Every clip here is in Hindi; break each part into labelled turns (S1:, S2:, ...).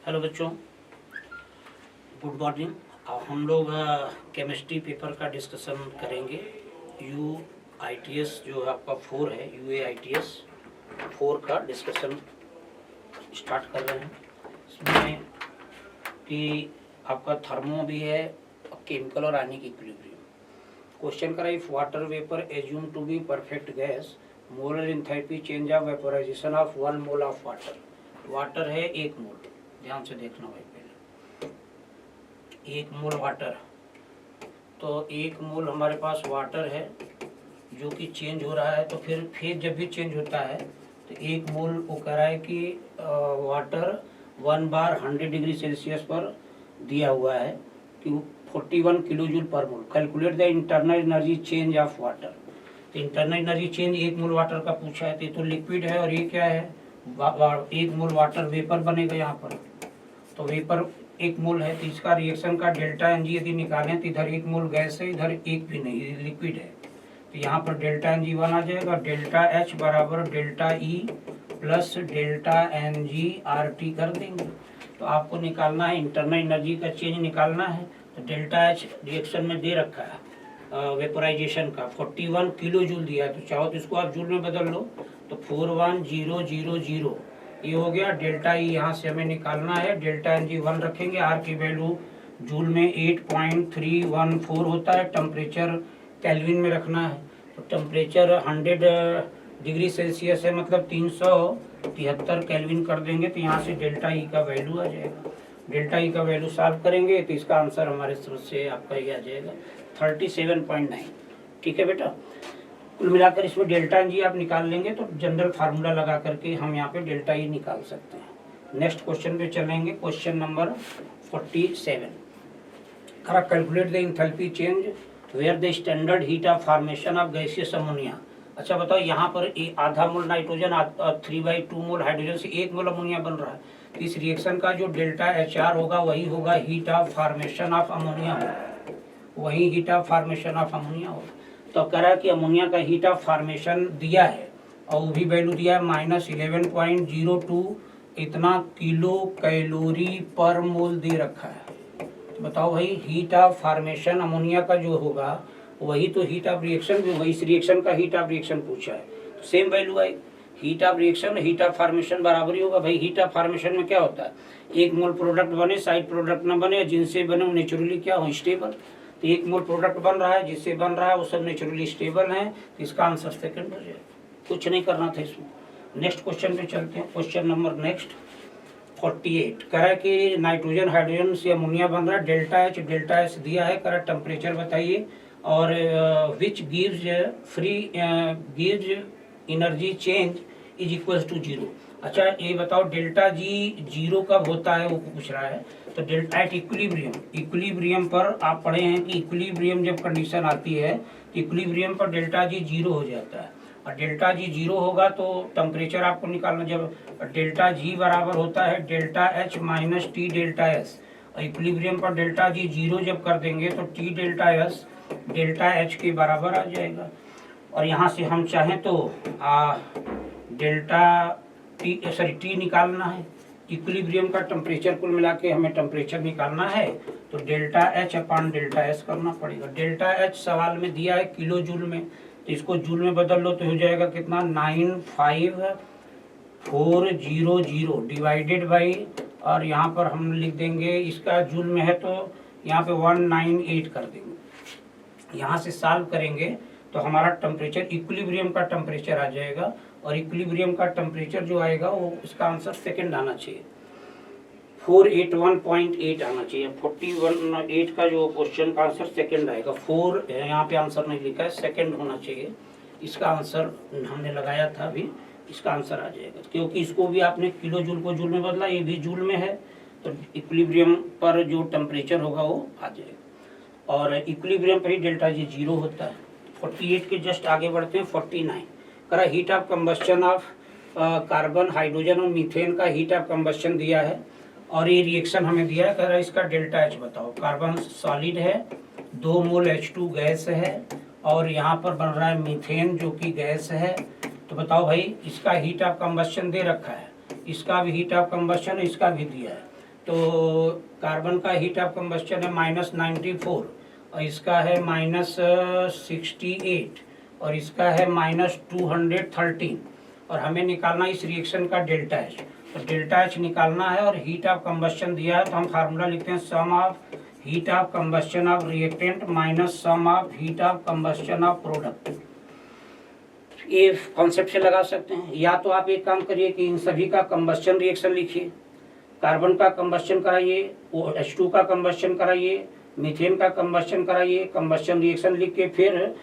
S1: हेलो बच्चों, गुड मॉर्निंग। हम लोग केमिस्ट्री पेपर का डिस्कशन करेंगे। UITS जो आपका 4 है, UAITS 4 का डिस्कशन स्टार्ट कर रहे हैं। इसमें कि आपका थर्मो भी है, केमिकल और आयनिक इक्विलिब्रियम। क्वेश्चन करा, if water vapour assume to be perfect gas, molar enthalpy change of vaporisation of 1 mole of water. Water है 1 मोल, ध्यान से देखना भाई। पहले 1 मोल वाटर, तो 1 मोल हमारे पास वाटर है जो कि चेंज हो रहा है। तो फिर फेज जब भी चेंज होता है तो 1 मोल वो कह रहा है कि वाटर 1 बार 100 डिग्री सेल्सियस पर दिया हुआ है कि 41 किलो जूल पर mole. Calculate the internal energy change of water. तो internal energy change 1 mole water का पूछा है। तो लिक्विड है और ये क्या है, 1 मोल वाटर वेपर बनेगा यहाँ पर। तो वेपर 1 मोल है, तो इसका रिएक्शन का डेल्टा एनजी यदि निकालें तो इधर 1 मोल गैस है, इधर 1 भी नहीं, लिक्विड है। तो यहाँ पर डेल्टा एनजी 1 आ जाएगा। डेल्टा एच बराबर delta E plus delta NG RT कर देंगे। तो आपको निकालना है इंटरनल एनर्जी का चेंज निकालना है। तो डेल्टा एच रिएक्शन में दे रखा है वेपोराइजेशन का 41 किलो जूल दिया है। तो चाहो तो इसको आप जूल में बदल लो, तो 41000 ये हो गया। डेल्टा ई यहाँ से हमें निकालना है। डेल्टा एनजी 1 रखेंगे, आर की वैल्यू जूल में 8.314 होता है। टेम्परेचर केल्विन में रखना है। तो टेम्परेचर 100 डिग्री सेल्सियस है, मतलब 373 केल्विन कर देंगे। तो यहाँ से डेल्टा ई का वैल्यू आ जाएगा। डेल्टा ई का वैल्यू सॉल्व करेंगे तो इसका आंसर हमारे तरफ से आपका ये आ जाएगा 37.9। ठीक है बेटा, कुल मिलाकर इसमें डेल्टा एनजी आप निकाल लेंगे तो जनरल फार्मूला लगा करके हम यहाँ पे डेल्टा ई निकाल सकते हैं। नेक्स्ट क्वेश्चन पे चलेंगे, क्वेश्चन नंबर 47। करा, calculate the enthalpy change where the standard heat of formation of gaseous ammonia. अच्छा बताओ, यहाँ पर आधा मोल नाइट्रोजन 3/2 मोल हाइड्रोजन से 1 मोल अमोनिया बन रहा है। तो इस रिएक्शन का जो डेल्टा HR होगा वही होगा heat of formation of ammonia होगा, वही heat of formation of ammonia होगा। तो कह रहा है कि अमोनिया का हीट ऑफ फॉर्मेशन दिया है और वो भी वैल्यू दिया है -11.02 इतना किलो कैलोरी पर मोल दे रखा है। तो बताओ भाई, हीट ऑफ फॉर्मेशन अमोनिया का जो होगा वही तो हीट ऑफ रिएक्शन भी होगा। इस रिएक्शन का हीट ऑफ रिएक्शन पूछा है, तो same value I. Heat of reaction heat of formation बराबर ही होगा भाई। हीट ऑफ फॉर्मेशन में क्या होता है, 1 मोल प्रोडक्ट बने, साइड प्रोडक्ट न बने, जिनसे बने वो नेचुरली क्या हो, स्टेबल। तो 1 मोल प्रोडक्ट बन रहा है, जिससे बन रहा है वो सब नेचुरली स्टेबल है। तो इसका आंसर सेकंड हो जाएगा, कुछ नहीं करना था इसमें। नेक्स्ट क्वेश्चन पे चलते हैं। क्वेश्चन नंबर नेक्स्ट 48 कह रहा है कि नाइट्रोजन हाइड्रोजन से अमोनिया बन रहा है। डेल्टा एच दिया है। कह रहा टेम्परेचर बताइए और which gives energy change is equal to 0। अच्छा ये बताओ, डेल्टा जी 0 कब होता है वो पूछ रहा है। तो डेल्टा एट इक्विलिब्रियम पर आप पढ़े हैं कि इक्विलिब्रियम जब कंडीशन आती है तो इक्विलिब्रियम पर डेल्टा जी 0 हो जाता है। और डेल्टा जी 0 होगा तो टेम्परेचर आपको निकालना, जब डेल्टा जी बराबर होता है delta H minus T delta S. और इक्विलिब्रियम पर डेल्टा जी 0 जब कर देंगे तो T delta S delta H के बराबर आ जाएगा। और यहाँ से हम चाहें तो डेल्टा टी निकालना है। इक्विलिब्रियम का टेम्परेचर कुल मिला के हमें टेम्परेचर निकालना है, तो delta H upon delta S करना पड़ेगा। डेल्टा एच सवाल में दिया है किलो जूल में, तो इसको जूल में बदल लो तो हो जाएगा कितना, 95400 डिवाइडेड बाई, और यहाँ पर हम लिख देंगे इसका जूल में है तो यहाँ पे 198 कर देंगे। यहाँ से सॉल्व करेंगे तो हमारा टेम्परेचर इक्विलिब्रियम का टेम्परेचर आ जाएगा। और इक्विलिब्रियम का टेम्परेचर जो आएगा वो इसका आंसर सेकंड आना चाहिए, 481.8 आना चाहिए। 41.8 का जो क्वेश्चन का आंसर सेकंड आएगा। 4 यहाँ पे आंसर नहीं लिखा है, सेकंड होना चाहिए। इसका आंसर हमने लगाया था अभी, इसका आंसर आ जाएगा क्योंकि इसको भी आपने किलो जूल को जूल में बदला, ये भी जूल में है। तो इक्विलिब्रियम पर जो टेम्परेचर होगा वो आ जाएगा। और इक्विलिब्रियम पर ही डेल्टा जी 0 होता है। 48 के जस्ट आगे बढ़ते हैं। 49 करा, heat of combustion of carbon hydrogen और मीथेन का हीट ऑफ कंबस्शन दिया है और ये रिएक्शन हमें दिया है। कह रहा है इसका डेल्टा एच बताओ। कार्बन सॉलिड है, 2 मोल H2 गैस है और यहाँ पर बन रहा है मीथेन जो कि गैस है। तो बताओ भाई, इसका हीट ऑफ कंबस्शन दे रखा है, इसका भी हीट ऑफ कंबस्शन, इसका भी दिया है। तो कार्बन का हीट ऑफ कंबस्शन है -94 और इसका है -68 और इसका है -213 और हमें निकालना इस रिएक्शन का डेल्टा एच। तो डेल्टा एच निकालना है और हीट ऑफ कंबस्शन दिया है तो हम फार्मूला लिखते हैं sum of heat of combustion of reactant minus sum of heat of combustion of product. ये कॉन्सेप्ट से लगा सकते हैं, या तो आप एक काम करिए कि इन सभी का कंबस्शन रिएक्शन लिखिए, कार्बन का कंबस्शन कराइए, H2 का कंबस्शन कराइए, मीथेन का कंबस्शन कराइए, कंबस्शन रिएक्शन लिख के फिर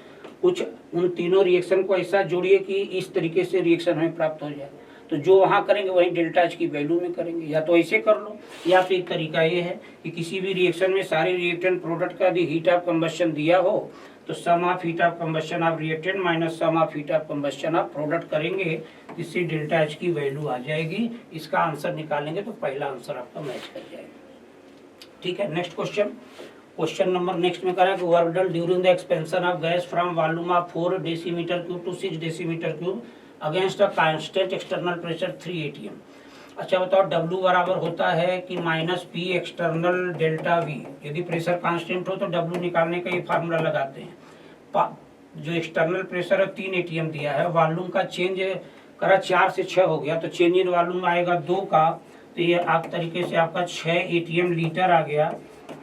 S1: कुछ उन तीनों रिएक्शन को ऐसा जोड़िए कि इस तरीके से रिएक्शन हमें प्राप्त हो जाए। तो जो वहाँ करेंगे वही डेल्टा एच की वैल्यू में करेंगे, या तो ऐसे कर लो, या फिर एक तरीका ये है कि किसी भी रिएक्शन में सारे रिएक्टेंट प्रोडक्ट का यदि हीट ऑफ कंबस्शन दिया हो तो sum of heat of combustion of reactant minus sum of heat of combustion of product करेंगे, जिससे डेल्टा एच की वैल्यू आ जाएगी। इसका आंसर निकालेंगे तो पहला आंसर आपका मैच कर जाएगा। ठीक है, नेक्स्ट क्वेश्चन नंबर नेक्स्ट में करा कि work done during the expansion of gas from volume of 4 decimetre cube two 6 decimetre cube against a constant external pressure 3 atm। अच्छा बताओ, W बराबर होता है कि -P एक्सटर्नल डेल्टा V। यदि प्रेशर कांस्टेंट हो तो W निकालने का ये फार्मूला लगाते हैं। जो एक्सटर्नल प्रेशर है 3 atm दिया है, वॉल्यूम का चेंज करा 4 से 6 हो गया तो चेंज इन वॉल्यूम आएगा 2 का, तो ये आप तरीके से आपका 6 atm लीटर आ गया,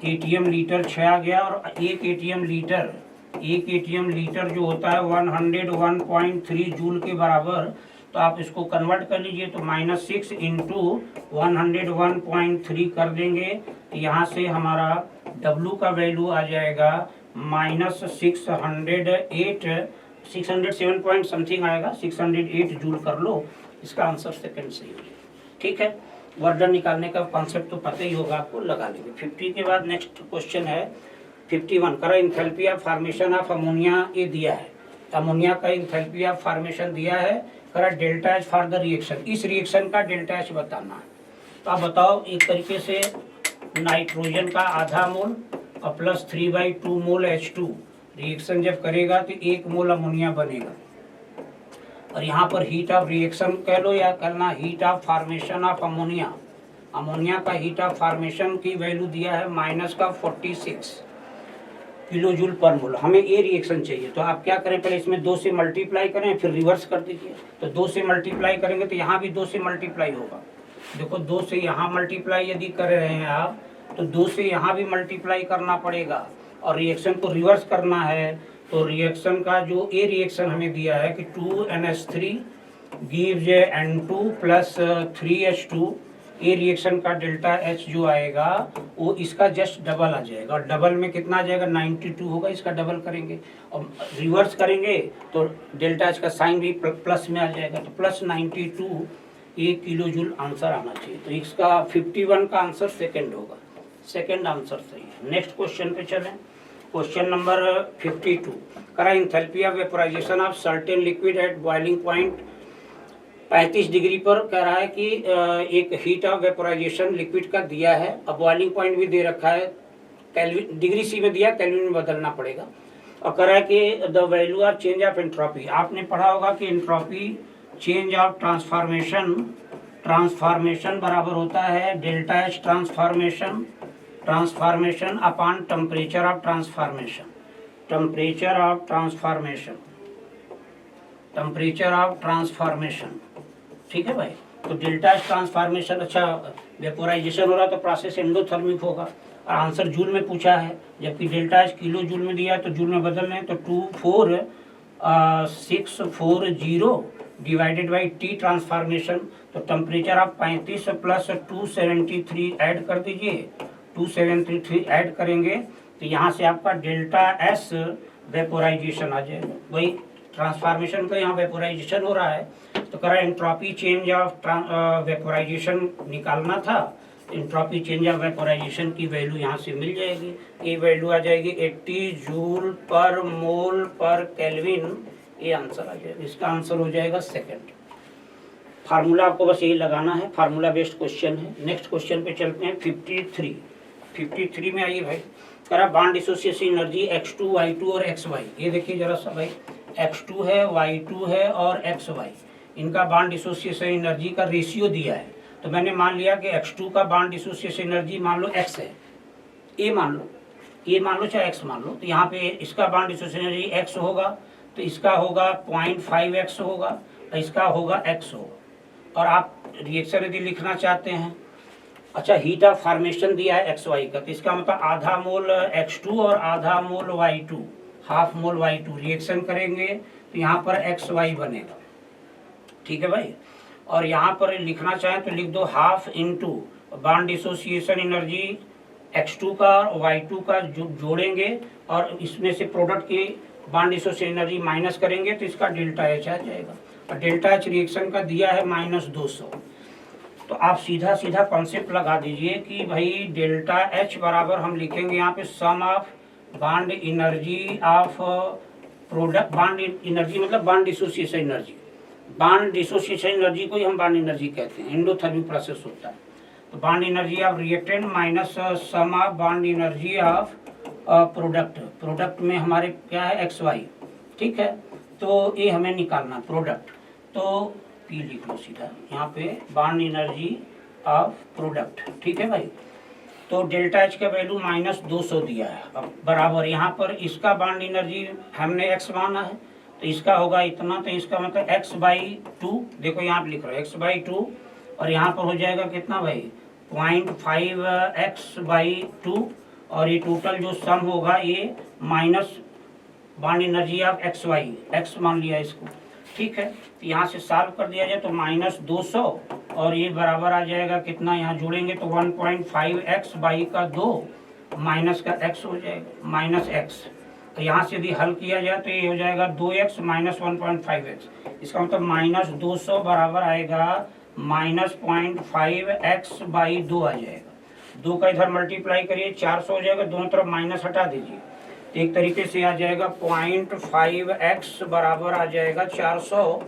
S1: atm लीटर 6 आ गया और 1 atm लीटर जो होता है 101.3 जूल के बराबर। तो आप इसको कन्वर्ट कर लीजिए तो -6 इंटू 101.3 कर देंगे, तो यहाँ से हमारा W का वैल्यू आ जाएगा -607 पॉइंट समथिंग आएगा, 608 जूल कर लो। इसका आंसर सेकंड सही हो जाएगा। ठीक है, वर्क डन निकालने का कॉन्सेप्ट तो पता ही होगा आपको, लगा लेंगे। 50 के बाद नेक्स्ट क्वेश्चन है 51। करा enthalpy of formation of ammonia ये दिया है, अमोनिया का इंथैल्पी ऑफ फॉर्मेशन दिया है। करा delta H for the reaction, इस रिएक्शन का डेल्टा एच बताना है। तो आप बताओ, एक तरीके से नाइट्रोजन का आधा मोल और प्लस 3/2 मोल H2 रिएक्शन जब करेगा तो 1 मोल अमोनिया बनेगा। और यहाँ पर हीट ऑफ रिएक्शन कह लो या करना heat of formation of ammonia, ammonia का हीट ऑफ फॉर्मेशन की वैल्यू दिया है -46 किलो जूल पर मोल। हमें ये रिएक्शन चाहिए, तो आप क्या करें, पहले इसमें 2 से मल्टीप्लाई करें फिर रिवर्स कर दीजिए। तो 2 से मल्टीप्लाई करेंगे तो यहाँ भी 2 से मल्टीप्लाई होगा। देखो 2 से यहाँ मल्टीप्लाई यदि कर रहे हैं आप तो 2 से यहाँ भी मल्टीप्लाई करना पड़ेगा और रिएक्शन को रिवर्स करना है। तो रिएक्शन का जो ए रिएक्शन हमें दिया है कि 2NH3 gives N2 plus 3H2, ए रिएक्शन का डेल्टा एच जो आएगा वो इसका जस्ट डबल आ जाएगा, और डबल में कितना आ जाएगा 92 होगा। इसका डबल करेंगे और रिवर्स करेंगे तो डेल्टा एच का साइन भी प्लस में आ जाएगा, तो प्लस 92 1 किलो जूल आंसर आना चाहिए। तो इसका 51 का आंसर सेकंड होगा, सेकंड आंसर सही है। नेक्स्ट क्वेश्चन पे चलें, क्वेश्चन नंबर 52। करा enthalpy of vaporisation of certain liquid at boiling point 35 degree पर कह रहा है कि एक हीट ऑफ वेपोराइजेशन लिक्विड का दिया है, अब बॉइलिंग पॉइंट भी दे रखा है, केल्विन डिग्री सी में दिया, केल्विन में बदलना पड़ेगा। और कह रहा है कि the value of change of entropy, आपने पढ़ा होगा कि एंट्रोपी चेंज ऑफ ट्रांसफॉर्मेशन बराबर होता है delta H transformation upon temperature of transformation. ठीक है भाई, तो डेल्टा एच ट्रांसफॉर्मेशन, अच्छा वेपोराइजेशन हो रहा तो प्रोसेस एंडोथर्मिक होगा और आंसर जूल में पूछा है, जबकि डेल्टा एच किलो जूल में दिया है तो जूल में बदल रहे हैं। तो 24640 डिवाइडेड बाई टी ट्रांसफॉर्मेशन, तो टेम्परेचर आप 35 प्लस 273 ऐड कर दीजिए, 273 ऐड करेंगे तो यहाँ से आपका डेल्टा एस वेपोराइजेशन आ जाएगा। वही ट्रांसफॉर्मेशन का यहाँ वेपोराइजेशन हो रहा है, तो करा एंट्रोपी चेंज ऑफ वेपोराइजेशन निकालना था। एंट्रोपी चेंज ऑफ वेपोराइजेशन की वैल्यू यहाँ से मिल जाएगी, ये वैल्यू आ जाएगी 80 जूल पर मोल पर केल्विन, ये आंसर आ जाएगा। इसका आंसर हो जाएगा सेकंड। फार्मूला आपको बस यही लगाना है, फार्मूला बेस्ड क्वेश्चन है। नेक्स्ट क्वेश्चन पे चलते हैं 53 में आइए भाई। करा bond dissociation energy X2 Y2 और XY, ये देखिए जरा सा भाई, X2 है Y2 है और XY, इनका बॉन्ड डिसोसिएशन एनर्जी का रेशियो दिया है। तो मैंने मान लिया कि X2 का बॉन्ड डिसोसिएशन एनर्जी मान लो X है, ए मान लो चाहे X मान लो। तो यहाँ पे इसका बॉन्ड डिसोसिएशन एनर्जी X होगा, तो इसका होगा 0.5X होगा और इसका होगा X होगा। और आप रिएक्शन यदि लिखना चाहते हैं, अच्छा हीट ऑफ फॉर्मेशन दिया है XY का, तो इसका मतलब आधा मोल X2 और आधा मोल Y2, half mole Y2 reaction करेंगे तो यहाँ पर XY बनेगा, ठीक है भाई। और यहाँ पर लिखना चाहें तो लिख दो half into bond dissociation energy X2 का और Y2 का जोड़ेंगे और इसमें से प्रोडक्ट की बॉन्ड डिसोसिएशन एनर्जी माइनस करेंगे तो इसका डेल्टा H आ जाएगा। और डेल्टा H रिएक्शन का दिया है -200। तो आप सीधा सीधा कॉन्सेप्ट लगा दीजिए कि भाई डेल्टा H बराबर हम लिखेंगे यहाँ पे sum of bond energy of product, bond energy मतलब bond dissociation energy, bond dissociation energy को ही हम बॉन्ड एनर्जी कहते हैं, एंडोथर्मिक प्रोसेस होता है। तो bond energy of reactant minus sum of bond energy of product, product में हमारे क्या है XY, ठीक है। तो ये हमें निकालना प्रोडक्ट, तो P लिख लो सीधा यहाँ पे बॉन्ड एनर्जी ऑफ प्रोडक्ट, ठीक है भाई। तो डेल्टा H का वैल्यू -200 दिया है। अब बराबर यहाँ पर इसका बॉन्ड एनर्जी हमने X माना है तो इसका होगा इतना, तो इसका मतलब X/2, देखो यहाँ पे लिख रहा है X/2 और यहाँ पर हो जाएगा कितना भाई 0.5X/2 और ये टोटल जो सम होगा ये minus bond energy of XY, X मान लिया इसको, ठीक है। तो यहाँ से सॉल्व कर दिया जाए तो -200 और ये बराबर आ जाएगा कितना, यहाँ जोड़ेंगे तो 1.5X/2 माइनस का X हो जाएगा -X। तो यहाँ से यदि हल किया जाए तो ये हो जाएगा 2X माइनस 1.5X, इसका मतलब -200 बराबर आएगा -0.5X/2 आ जाएगा। 2 का इधर मल्टीप्लाई करिए 400 हो जाएगा, दोनों तरफ माइनस हटा दीजिए, एक तरीके से आ जाएगा 0.5X बराबर आ जाएगा 400।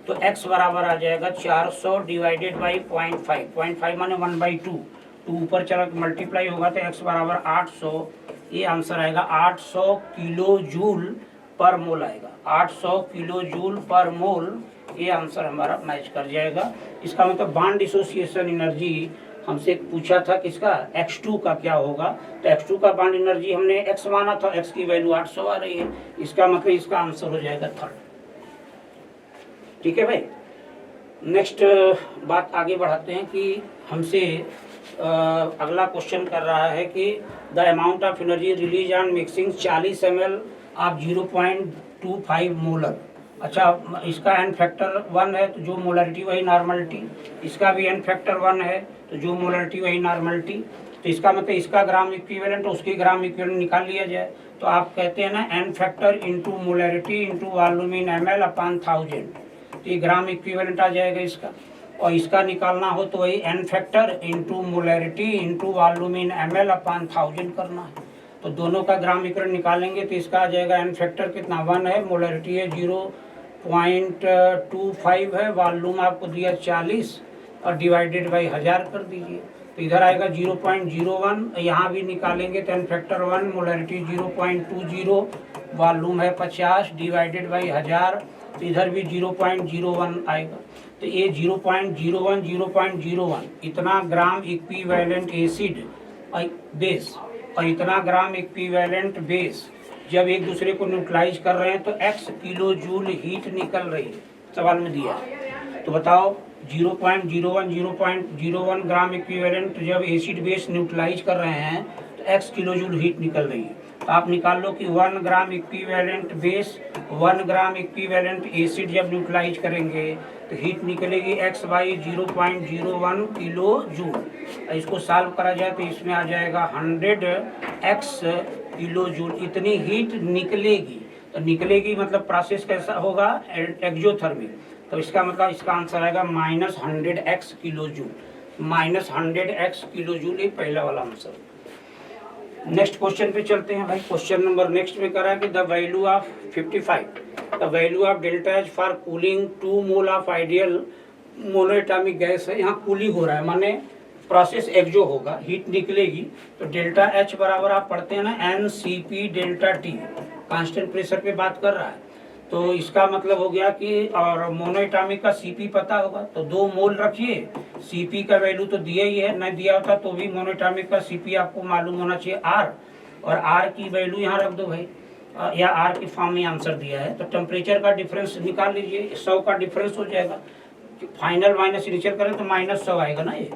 S1: तो X बराबर आ जाएगा 400 डिवाइडेड बाई 0.5, 0.5 माने 1/2, 2 ऊपर चला मल्टीप्लाई होगा तो X बराबर 800, ये आंसर आएगा 800 किलो जूल पर मोल आएगा, 800 किलो जूल पर मोल, ये आंसर हमारा मैच कर जाएगा। इसका मतलब बॉन्ड डिसोसिएशन एनर्जी हमसे पूछा था किसका, X2 का क्या होगा, तो X2 का बॉन्ड एनर्जी हमने X माना था, X की वैल्यू 800 आ रही है, इसका मतलब इसका आंसर हो जाएगा 3rd, ठीक है भाई। नेक्स्ट बात आगे बढ़ाते हैं कि हमसे अगला क्वेश्चन कर रहा है कि the amount of energy release on mixing 40 ml of 0.25 molar. अच्छा इसका एन फैक्टर 1 है तो जो मोलरिटी वही नॉर्मलिटी, इसका भी एन फैक्टर 1 है तो जो मोलरिटी वही नॉर्मलिटी। तो इसका मतलब इसका ग्राम इक्विवेलेंट उसकी ग्राम इक्विवेलेंट निकाल लिया जाए तो आप कहते हैं ना N factor into molarity into volume in ml/1000, तो ये ग्राम इक्विवेलेंट आ जाएगा इसका। और इसका निकालना हो तो वही N factor into molarity into volume in ml/1000 करना है। तो दोनों का ग्राम इक्विवेलेंट निकालेंगे तो इसका आ जाएगा एन फैक्टर कितना 1 है, मोलरिटी है 0.25 है, वॉल्यूम आपको दिया 40 और डिवाइडेड बाई 1000 कर दीजिए तो इधर आएगा 0.01, यहाँ भी निकालेंगे तो एन फैक्टर 1, मोलरिटी 0.20, वॉल्यूम है 50 डिवाइडेड बाई 1000 तो इधर भी 0.01 आएगा। तो ये 0.01 इतना ग्राम इक्विवेलेंट एसिड बेस और इतना ग्राम इक्विवेलेंट बेस जब एक दूसरे को न्यूट्रलाइज कर रहे हैं तो x किलो जूल हीट निकल रही है, सवाल में दिया। तो बताओ 0.01 ग्राम इक्विवेलेंट जब एसिड बेस न्यूट्रलाइज कर रहे हैं तो x किलो जूल हीट निकल रही है। तो आप निकाल लो कि 1 gram equivalent base 1 gram equivalent acid जब न्यूट्रलाइज करेंगे तो हीट निकलेगी x/0.01 किलो जूल। इसको सॉल्व करा जाए तो इसमें आ जाएगा 100x किलो जूल, इतनी हीट निकलेगी। तो निकलेगी मतलब प्रोसेस कैसा होगा, एक्सोथर्मिक। तो इसका मतलब इसका आंसर आएगा -100x kilo joule, -100x kilo joule, ये पहला वाला आंसर। नेक्स्ट क्वेश्चन पे चलते हैं भाई। क्वेश्चन नंबर नेक्स्ट में करा कि the value of 55, the value of delta H for cooling 2 mole of ideal monoatomic gas है। यहाँ कूलिंग हो रहा है माने प्रोसेस एक्सो होगा, हीट निकलेगी। तो डेल्टा एच बराबर आप पढ़ते हैं ना NCP delta T, constant pressure पे बात कर रहा है। तो इसका मतलब हो गया कि और मोनोएटॉमिक का सीपी पता होगा, तो 2 मोल रखिए, सीपी का वैल्यू तो दिया ही है, नहीं दिया होता तो भी मोनोएटॉमिक का सीपी आपको मालूम होना चाहिए आर, और आर की वैल्यू यहाँ रख दो भाई, या आर की फॉर्म में आंसर दिया है। तो टेम्परेचर का डिफरेंस निकाल लीजिए, 100 का डिफरेंस हो जाएगा, फाइनल माइनस इनिशियल करें तो -100 आएगा ना ये।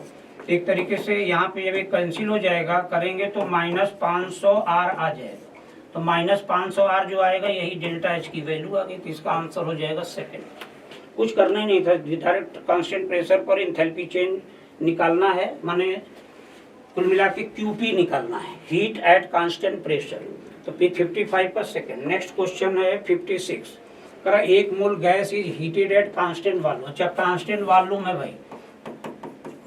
S1: एक तरीके से यहाँ पे जब ये कैंसिल हो जाएगा करेंगे तो -500 आर आ जाएगा, तो -500 आर जो आएगा यही डेल्टा एच की वैल्यू आ गई, तो इसका आंसर हो जाएगा सेकंड। कुछ करना ही नहीं था, डायरेक्ट कांस्टेंट प्रेशर पर इंथैल्पी चेंज निकालना है, माने कुल मिला के क्यूपी निकालना है, हीट एट कांस्टेंट प्रेशर। तो P55 का सेकंड। नेक्स्ट क्वेश्चन है 56, करा 1 मोल gas is heated at constant volume. अच्छा कांस्टेंट वॉल्यूम है भाई,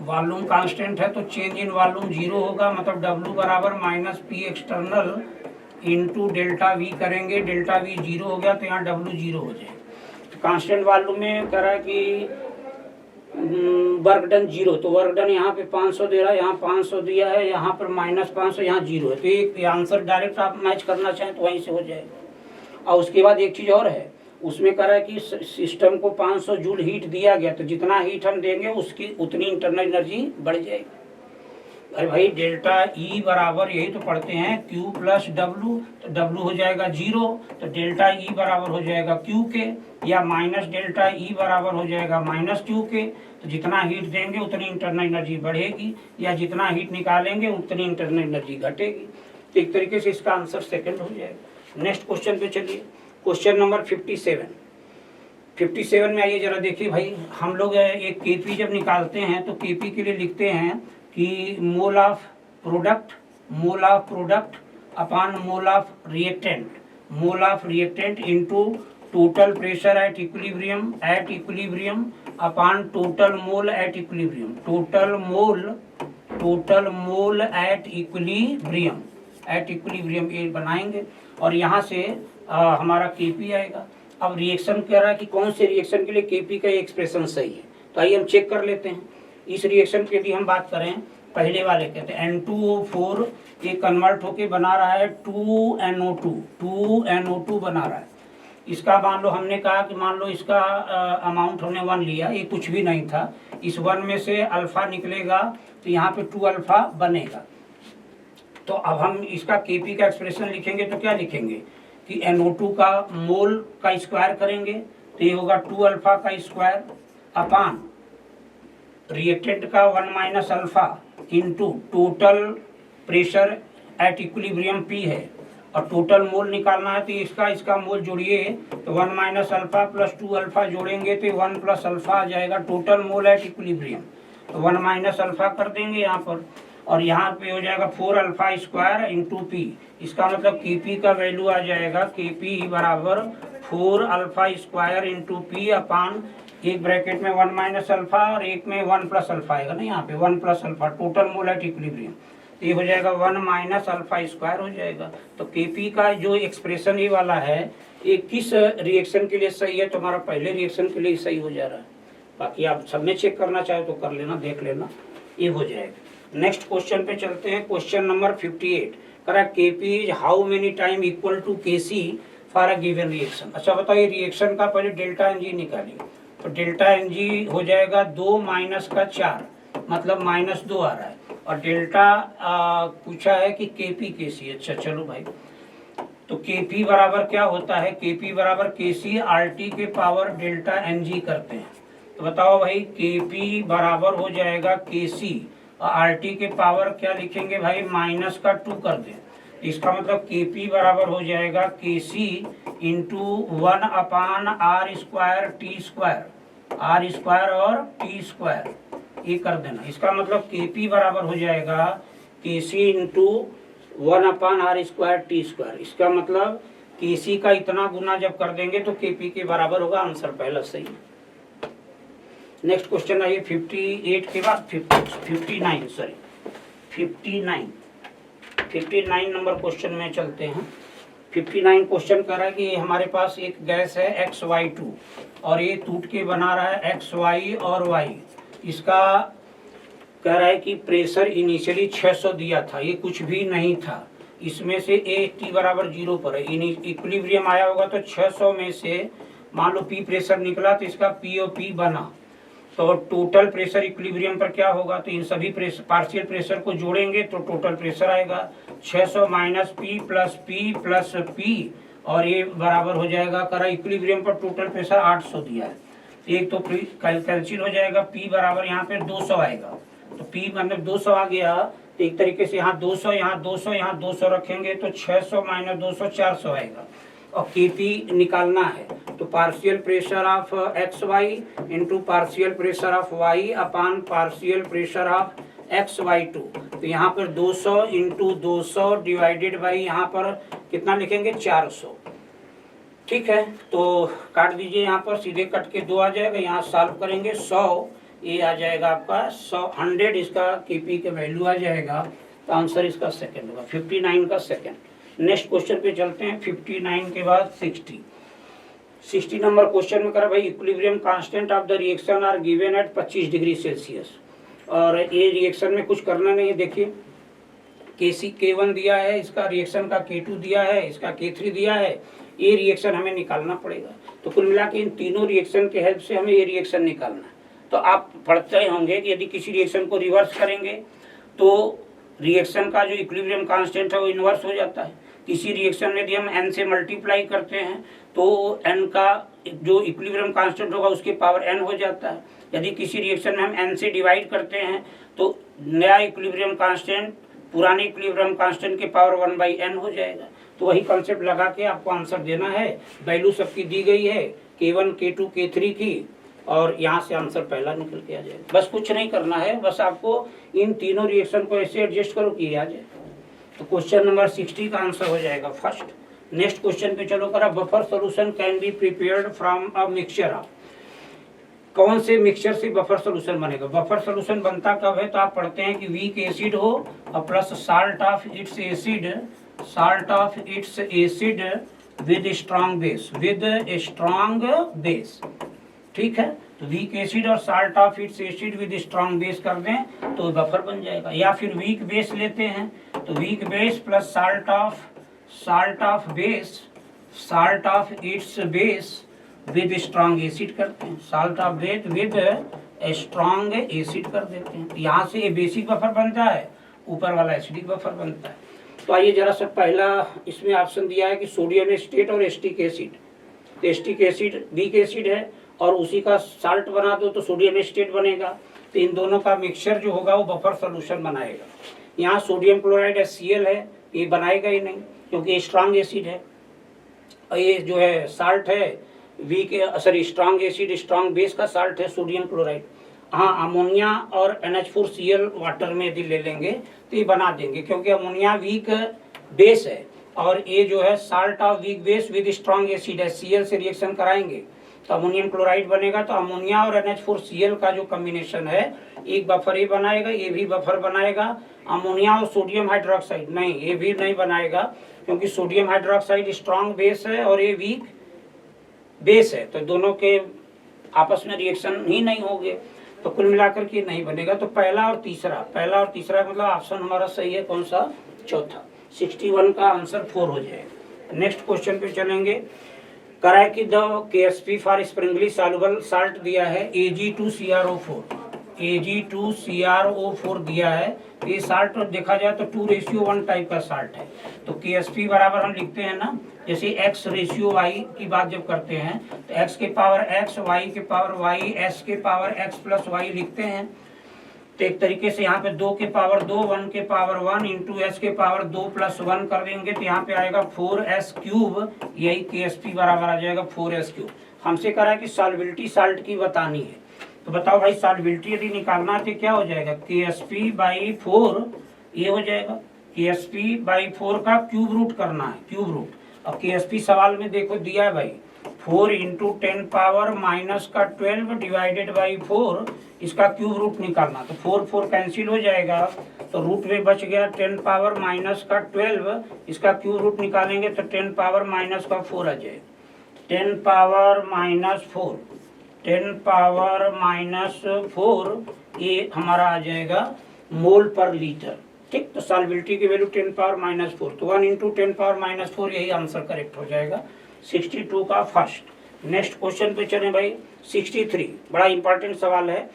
S1: वॉल्यूम कांस्टेंट है तो चेंज इन वॉल्यूम 0 होगा, मतलब W बराबर -P external into delta V करेंगे, डेल्टा V 0 हो गया तो यहाँ W 0 हो जाएगा। तो कांस्टेंट वॉल्यूम में करा कि वर्क डन 0, तो वर्क डन यहाँ पे 500 दे रहा है, यहाँ 500 दिया है, यहाँ पर -500, यहाँ 0 है, तो एक आंसर डायरेक्ट आप मैच करना चाहें तो वहीं से हो जाएगा। और उसके बाद एक चीज़ और है, उसमें कह रहा है कि सिस्टम को 500 जूल हीट दिया गया, तो जितना हीट हम देंगे उसकी उतनी इंटरनल एनर्जी बढ़ जाएगी। अरे भाई डेल्टा E बराबर यही तो पढ़ते हैं Q प्लस W, तो W हो जाएगा 0, तो डेल्टा E बराबर हो जाएगा Q के, या माइनस डेल्टा E बराबर हो जाएगा -Q के। तो जितना हीट देंगे उतनी इंटरनल एनर्जी बढ़ेगी, या जितना हीट निकालेंगे उतनी इंटरनल एनर्जी घटेगी। तो एक तरीके से इसका आंसर सेकंड हो जाएगा। नेक्स्ट क्वेश्चन पे चलिए, क्वेश्चन नंबर 57 में आइए जरा देखिए भाई, हम लोग एक केपी जब निकालते हैं तो केपी के लिए लिखते हैं कि mole of product upon mole of reactant into total pressure at equilibrium upon total mole at equilibrium, total mole at equilibrium ये बनाएंगे, और यहाँ से हमारा केपी आएगा। अब रिएक्शन कह रहा है कि कौन से रिएक्शन के लिए केपी का एक्सप्रेशन सही है, तो आइए हम चेक कर लेते हैं। इस रिएक्शन के लिए हम बात करें पहले वाले, कहते हैं N2O4 ये कन्वर्ट होके बना रहा है 2NO2 बना रहा है। इसका मान लो हमने कहा कि मान लो इसका अमाउंट हमने 1 लिया, ये कुछ भी नहीं था, इस 1 में से अल्फा निकलेगा तो यहाँ पे 2 अल्फा बनेगा। तो अब हम इसका केपी का एक्सप्रेशन लिखेंगे तो क्या लिखेंगे कि NO2 का मोल का स्क्वायर करेंगे तो ये होगा 2 अल्फा का स्क्वायर अपान रिएक्टेंट का 1 minus alpha into total pressure at equilibrium P है, और टोटल मोल निकालना है तो इसका मोल जोड़िए तो 1 माइनस अल्फा प्लस 2 अल्फा जोड़ेंगे तो 1 प्लस अल्फा आ जाएगा, टोटल मोल एट इक्विलिब्रियम। तो 1 माइनस अल्फा कर देंगे यहाँ पर, और यहाँ पे हो जाएगा 4 अल्फा स्क्वायर इंटू P। इसका मतलब Kp का वैल्यू आ जाएगा Kp बराबर 4 अल्फा स्क्वायर इंटू P अपान एक ब्रैकेट में 1 माइनस अल्फा और एक में 1 प्लस अल्फा आएगा ना, यहाँ पे 1 plus alpha, total mole at equilibrium, तो ये हो जाएगा 1 माइनस अल्फा स्क्वायर हो जाएगा। तो Kp का जो एक्सप्रेशन ये वाला है ये किस रिएक्शन के लिए सही है, तो हमारा पहले रिएक्शन के लिए सही हो जा रहा है, बाकी आप सब में चेक करना चाहे तो कर लेना, देख लेना, ये हो जाएगा। नेक्स्ट क्वेश्चन पे चलते हैं, क्वेश्चन नंबर 58, करा Kp is how many time equal to Kc for a given reaction. अच्छा बताइए रिएक्शन का पहले डेल्टा Ng निकालिए, तो डेल्टा Ng हो जाएगा 2 माइनस का 4, मतलब -2 आ रहा है, और डेल्टा पूछा है कि Kp Kc। अच्छा चलो भाई, तो Kp बराबर क्या होता है, Kp बराबर Kc RT के पावर डेल्टा Ng करते हैं। तो बताओ भाई Kp बराबर हो जाएगा Kc और RT के पावर क्या लिखेंगे भाई, -2 कर दें, इसका मतलब Kp बराबर हो जाएगा Kc इंटू 1 अपान R स्क्वायर और T स्क्वायर, ये कर देना। इसका मतलब Kp बराबर हो जाएगा Kc इंटू 1 अपान R स्क्वायर T स्क्वायर। इसका मतलब Kc का इतना गुना जब कर देंगे तो Kp के बराबर होगा, आंसर पहला सही। नेक्स्ट क्वेश्चन आइए 58 के बाद 59 नंबर क्वेश्चन में चलते हैं। 59 क्वेश्चन कर रहा है कि हमारे पास एक गैस है XY2 और ये टूट के बना रहा है XY और Y। इसका कह रहा है कि प्रेशर इनिशियली 600 दिया था, ये कुछ भी नहीं था, इसमें से ए टी बराबर 0 पर है, इक्विलिब्रियम आया होगा तो 600 में से मान लो पी प्रेशर निकला तो इसका पी और पी बना, तो टोटल प्रेशर इक्विलिब्रियम पर क्या होगा, तो इन सभी पार्शियल प्रेशर को जोड़ेंगे तो टोटल प्रेशर आएगा 600 माइनस पी प्लस पी और ये बराबर हो जाएगा करा इक्विलिब्रियम पर टोटल प्रेशर 800 दिया है, एक तो कैंसिल हो जाएगा, पी बराबर यहाँ पे 200 आएगा, तो पी मतलब 200 आ गया, तो एक तरीके से यहाँ 200 यहाँ 200 यहाँ 200 रखेंगे तो 600 माइनस 200 400 आएगा, और केपी निकालना है तो partial pressure of X Y into partial pressure of Y upon partial pressure of X Y two, तो यहाँ पर 200 इंटू 200 डिवाइडेड बाई यहाँ पर कितना लिखेंगे 400, ठीक है। तो काट दीजिए, यहाँ पर सीधे कट के 2 आ जाएगा, यहाँ सॉल्व करेंगे 100, ये आ जाएगा आपका 100 इसका केपी का वैल्यू आ जाएगा, तो आंसर इसका सेकंड होगा 59 का सेकंड। नेक्स्ट क्वेश्चन पे चलते हैं, 59 के बाद 60 नंबर क्वेश्चन में करा भाई equilibrium constant of the reaction are given at 25 degree Celsius, और ये रिएक्शन में कुछ करना नहीं है, देखिए K1 दिया है, इसका रिएक्शन का K2 दिया है, इसका K3 दिया है, ये रिएक्शन हमें निकालना पड़ेगा, तो कुल मिला के इन तीनों रिएक्शन के हेल्प से हमें ये रिएक्शन निकालना है। तो आप पढ़ते होंगे कि यदि किसी रिएक्शन को रिवर्स करेंगे तो रिएक्शन का जो इक्विलिब्रियम कांस्टेंट है वो इन्वर्स हो जाता है, किसी रिएक्शन में यदि हम n से मल्टीप्लाई करते हैं तो n का जो इक्विलिब्रियम कांस्टेंट होगा उसके पावर n हो जाता है, यदि किसी रिएक्शन में हम n से डिवाइड करते हैं तो नया इक्विलिब्रियम कांस्टेंट पुराने इक्विलिब्रियम कांस्टेंट के पावर 1/n हो जाएगा। तो वही कॉन्सेप्ट लगा के आपको आंसर देना है, वैल्यू सबकी दी गई है K1 K2 K3 की, और यहाँ से आंसर पहला निकल के आ जाएगा, बस कुछ नहीं करना है, बस आपको इन तीनों रिएक्शन को ऐसे एडजस्ट करो कि आ जाए, तो क्वेश्चन नंबर 60 का आंसर हो जाएगा फर्स्ट। नेक्स्ट क्वेश्चन पे चलो करा, buffer solution can be prepared from a mixture of, कौन से मिक्सचर से बफर सॉल्यूशन बनेगा। बफर सॉल्यूशन बनता कब है, तो आप पढ़ते हैं कि वीक एसिड हो और plus salt of its acid with strong base, ठीक है। तो वीक एसिड और salt of its acid with strong base कर दें तो बफर बन जाएगा, या फिर वीक बेस लेते हैं तो weak base plus salt of its base with strong acid करते हैं, salt of base with strong acid कर देते हैं, यहाँ से ये बेसिक बफर बनता है, ऊपर वाला एसिडिक बफर बनता है। तो आइए जरा सा पहला इसमें ऑप्शन दिया है कि सोडियम एसिटेट और एस्टिक एसिड, तो एस्टिक एसिड वीक एसिड है और उसी का साल्ट बना दो तो सोडियम एसिटेट बनेगा, तो इन दोनों का मिक्सचर जो होगा वो बफर सॉल्यूशन बनाएगा। यहाँ सोडियम क्लोराइड HCl है, ये बनाएगा ही नहीं क्योंकि स्ट्रॉन्ग एसिड है, और ये जो है साल्ट है स्ट्रॉन्ग एसिड स्ट्रॉन्ग बेस का साल्ट है सोडियम क्लोराइड। हाँ, अमोनिया और NH4Cl वाटर में यदि ले लेंगे तो ये बना देंगे, क्योंकि अमोनिया वीक बेस है और ये जो है salt of weak base with strong acid HCl से रिएक्शन कराएंगे तो अमोनियम क्लोराइड बनेगा। तो अमोनिया और NH4Cl का जो कॉम्बिनेशन है एक बफर ये बनाएगा, ये भी बफर बनाएगा। अमोनिया और सोडियम हाइड्रोक्साइड नहीं, ये भी नहीं बनाएगा क्योंकि सोडियम हाइड्रोक्साइड स्ट्रॉन्ग बेस है और ये वीक बेस है, तो दोनों के आपस में रिएक्शन ही नहीं होंगे, तो कुल मिलाकर के नहीं बनेगा। तो पहला और तीसरा मतलब ऑप्शन हमारा सही है, कौन सा, चौथा। 61 का आंसर 4 हो जाएगा। नेक्स्ट क्वेश्चन पे चलेंगे, कराए कि the KSP for Sprüngli soluble salt दिया है Ag2CrO4 दिया है। ये साल्ट देखा जाए तो 2:1 टाइप का साल्ट है, तो KSP बराबर हम लिखते हैं ना, जैसे x/y की बात जब करते हैं तो x के पावर x, y के पावर y, s के पावर x प्लस y लिखते हैं। तो एक तरीके से यहाँ पे 2 के पावर 2, 1 के पावर 1 इंटू s के पावर 2 प्लस 1 कर देंगे तो यहाँ पे आएगा 4s³, यही KSP बराबर आ जाएगा 4s³। हमसे करा है कि सॉल्युबिलिटी साल्ट की बतानी है, तो बताओ भाई सॉल्युबिलिटी यदि निकालना है तो क्या हो जाएगा, KSP/4 ये हो जाएगा, KSP/4 का क्यूब रूट करना है, क्यूब रूट। अब KSP सवाल में देखो दिया है भाई 4 इंटू 10 पावर माइनस का 12 डिवाइडेड बाई 4, इसका क्यूब रूट निकालना, तो 4 कैंसिल हो जाएगा, तो रूट में बच गया 10 पावर माइनस का 12, इसका क्यूब रूट निकालेंगे तो 10 पावर माइनस का 4 आ जाएगा, 10 पावर माइनस 4 ये हमारा आ जाएगा मोल पर लीटर। ठीक। तो सॉल्युबिलिटी की वैल्यू 10 पावर -4, तो 1 × 10 पावर -4 यही आंसर करेक्ट हो जाएगा 62 का फर्स्ट। नेक्स्ट क्वेश्चन पे चले भाई 63, बड़ा इंपॉर्टेंट सवाल है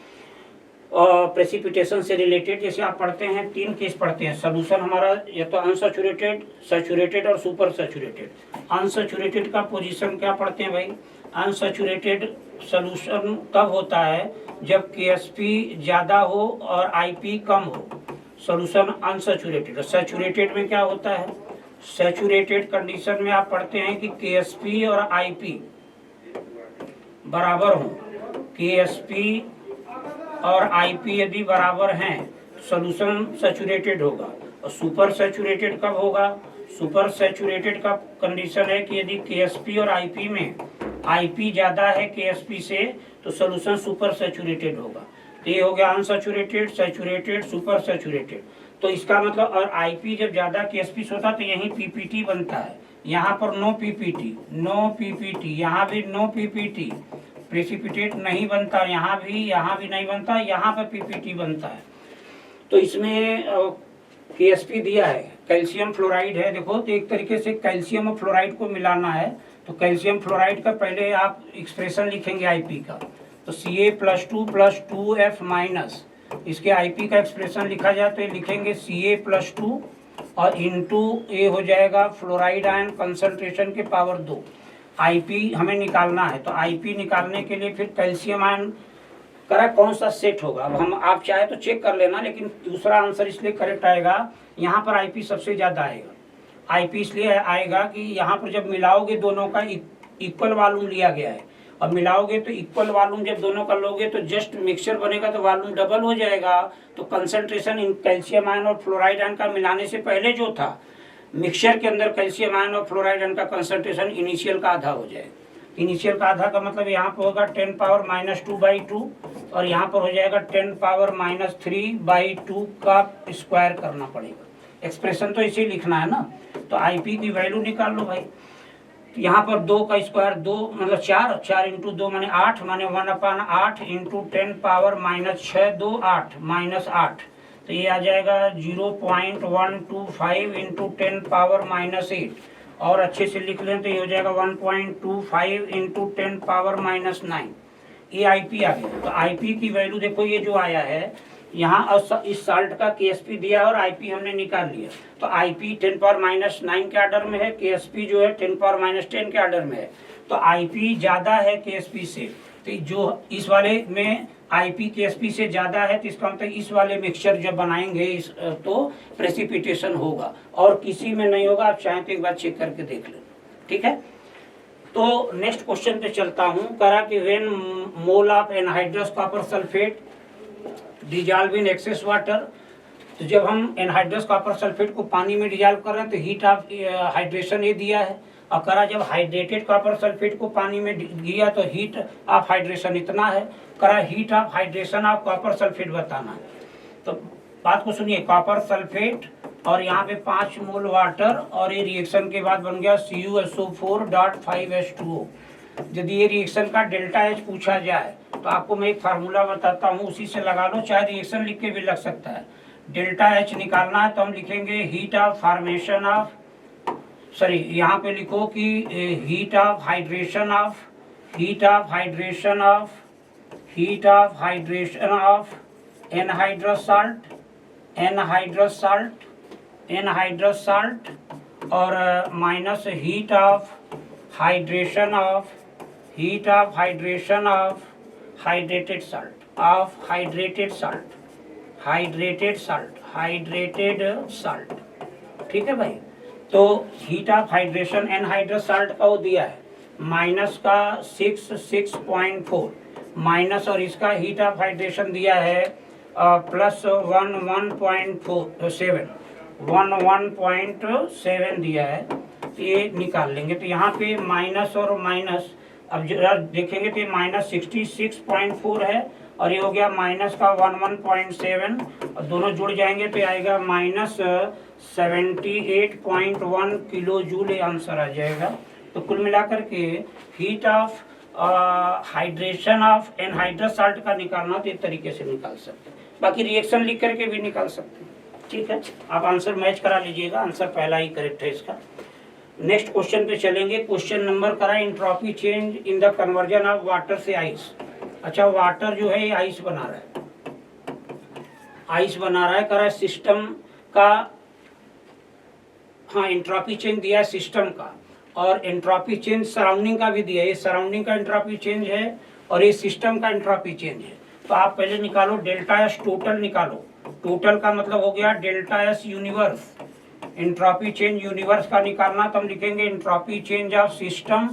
S1: प्रेसिपिटेशन से रिलेटेड। जैसे आप पढ़ते हैं 3 केस पढ़ते हैं, सोल्यूशन हमारा या तो अनसैचुरेटेड, सैचुरेटेड और सुपर सैचुरेटेड। अनसैचुरेटेड का पोजीशन क्या पढ़ते हैं भाई, अनसैचुरेटेड सोल्यूशन तब होता है जब KSP ज़्यादा हो और IP कम हो, सोल्यूशन अनसैचुरेटेड। सैचुरेटेड में क्या होता है, सैचुरेटेड कंडीशन में आप पढ़ते हैं कि KSP और IP बराबर हो, KSP और IP यदि बराबर हैं सोल्यूशन सैचुरेटेड होगा। और सुपर सैचुरेटेड कब होगा, सुपर सैचुरेटेड का कंडीशन है कि यदि KSP और IP में IP ज़्यादा है KSP से तो सोल्यूशन सुपर सैचुरेटेड होगा। तो ये हो गया अनसैचुरेटेड, सैचुरेटेड, सुपर सैचुरेटेड। तो इसका मतलब और IP जब ज़्यादा KSP से होता है तो यही PPT बनता है, यहाँ पर नो PPT, यहाँ भी नो PPT, प्रेसिपिटेट नहीं बनता, यहाँ भी नहीं बनता, यहाँ पर PPT बनता है। तो इसमें KSP दिया है, कैल्शियम फ्लोराइड है। देखो तो एक तरीके से कैल्शियम और फ्लोराइड को मिलाना है, तो कैल्शियम फ्लोराइड का पहले आप एक्सप्रेशन लिखेंगे IP का, तो Ca+2 + 2F-, इसके IP का एक्सप्रेशन लिखा जाए तो लिखेंगे Ca+2 और इंटू ए हो जाएगा फ्लोराइड आयन कंसंट्रेशन के पावर 2। IP हमें निकालना है, तो IP निकालने के लिए फिर कैल्शियम आयन करा कौन सा सेट होगा। अब हम आप चाहे तो चेक कर लेना, लेकिन दूसरा आंसर इसलिए करेक्ट आएगा, यहाँ पर IP सबसे ज़्यादा आएगा। IP इसलिए आएगा कि यहाँ पर जब मिलाओगे दोनों का इक्वल वॉल्यूम लिया गया है, और मिलाओगे तो इक्वल वॉल्यूम जब दोनों का लोगे तो जस्ट मिक्सचर बनेगा तो वॉल्यूम डबल हो जाएगा। तो कंसंट्रेशन इन कैल्शियम आयन और फ्लोराइड आयन का मिलाने से पहले जो था मिक्सचर के अंदर कैल्शियम आयन और फ्लोराइड आयन का कंसंट्रेशन इनिशियल का आधा हो जाएगा। इनिशियल का आधा का मतलब यहाँ पर होगा 10 पावर -2/2 और यहाँ पर हो जाएगा 10 पावर -3/2 का स्क्वायर करना पड़ेगा। एक्सप्रेशन तो इसे लिखना है ना, तो IP की वैल्यू निकाल लो भाई। यहाँ पर 2 का स्क्वायर 2 मतलब 4 × 2 माने 8, माने 1/8 × 10 पावर -6 2 8 -8, तो ये आ जाएगा 0.125 × 10 पावर -8, और अच्छे से लिख लें तो ये हो जाएगा 1.25 × 10 पावर -9। ये IP आ गया। तो IP की वैल्यू देखो, ये जो आया है यहाँ इस साल्ट का KSP दिया और IP हमने निकाल लिया, तो IP 10 पावर -9 के ऑर्डर में है, KSP जो है 10 पावर -10 के ऑर्डर में है। तो IP ज़्यादा है KSP से, तो जो इस वाले में IP KSP से ज़्यादा है, तो इसका मतलब इस वाले मिक्सचर जब बनाएंगे तो प्रेसिपिटेशन होगा, और किसी में नहीं होगा। आप चाहें तो एक बार चेक करके देख लें, ठीक है। तो नेक्स्ट क्वेश्चन पे चलता हूँ। करा कि when mole of anhydrous copper sulphate dissolve in excess water, तो जब हम एनहाइड्रस कॉपर सल्फेट को पानी में डिजॉल्व कर रहे हैं तो हीट ऑफ हाइड्रेशन ये दिया है, और करा जब हाइड्रेटेड कॉपर सल्फेट को पानी में दिया तो हीट ऑफ हाइड्रेशन इतना है। करा heat of hydration of copper sulphate बताना है। तो बात को सुनिए, कॉपर सल्फेट और यहाँ पे 5 मोल वाटर, और ये रिएक्शन के बाद बन गया CuSO4.5H2O। यदि ये रिएक्शन का ΔH पूछा जाए तो आपको मैं एक फार्मूला बताता हूँ, उसी से लगा लो, चाहे रिएक्शन लिख के भी लग सकता है। ΔH निकालना है तो हम लिखेंगे heat of formation of, sorry यहाँ पे लिखो कि heat of hydration of anhydrous salt और minus heat of hydration of hydrated salt, ठीक है भाई। तो heat of hydration anhydrous salt का वो दिया है माइनस का 6.4 माइनस, और इसका हीट ऑफ हाइड्रेशन दिया है प्लस 11.7 दिया है। तो ये निकाल लेंगे, तो यहाँ पे माइनस और माइनस, अब जरा देखेंगे तो माइनस 66.4 है और ये हो गया माइनस का 11.7, और दोनों जुड़ जाएंगे तो आएगा माइनस 78.1 किलो जूल, ये आंसर आ जाएगा। तो कुल मिलाकर के heat of hydration of anhydrous salt का निकालना तो इस तरीके से निकाल सकते हैं, बाकी रिएक्शन लिख करके भी निकाल सकते हैं। ठीक है, आप आंसर मैच करा लीजिएगा, आंसर पहला ही करेक्ट है इसका। नेक्स्ट क्वेश्चन पे चलेंगे। क्वेश्चन नंबर करा entropy change in the conversion of water से आइस। अच्छा, वाटर जो है ये आइस बना रहा है, आइस बना रहा है, करा सिस्टम का, हाँ एंट्रोपी चेंज दिया है सिस्टम का, और एंट्रोपी चेंज सराउंडिंग का भी दिया है। ये सराउंडिंग का एंट्रोपी चेंज है और ये सिस्टम का एंट्रोपी चेंज है। तो आप पहले निकालो डेल्टा एस टोटल निकालो। टोटल का मतलब हो गया delta S universe, entropy change universe का निकालना तो हम लिखेंगे entropy change of system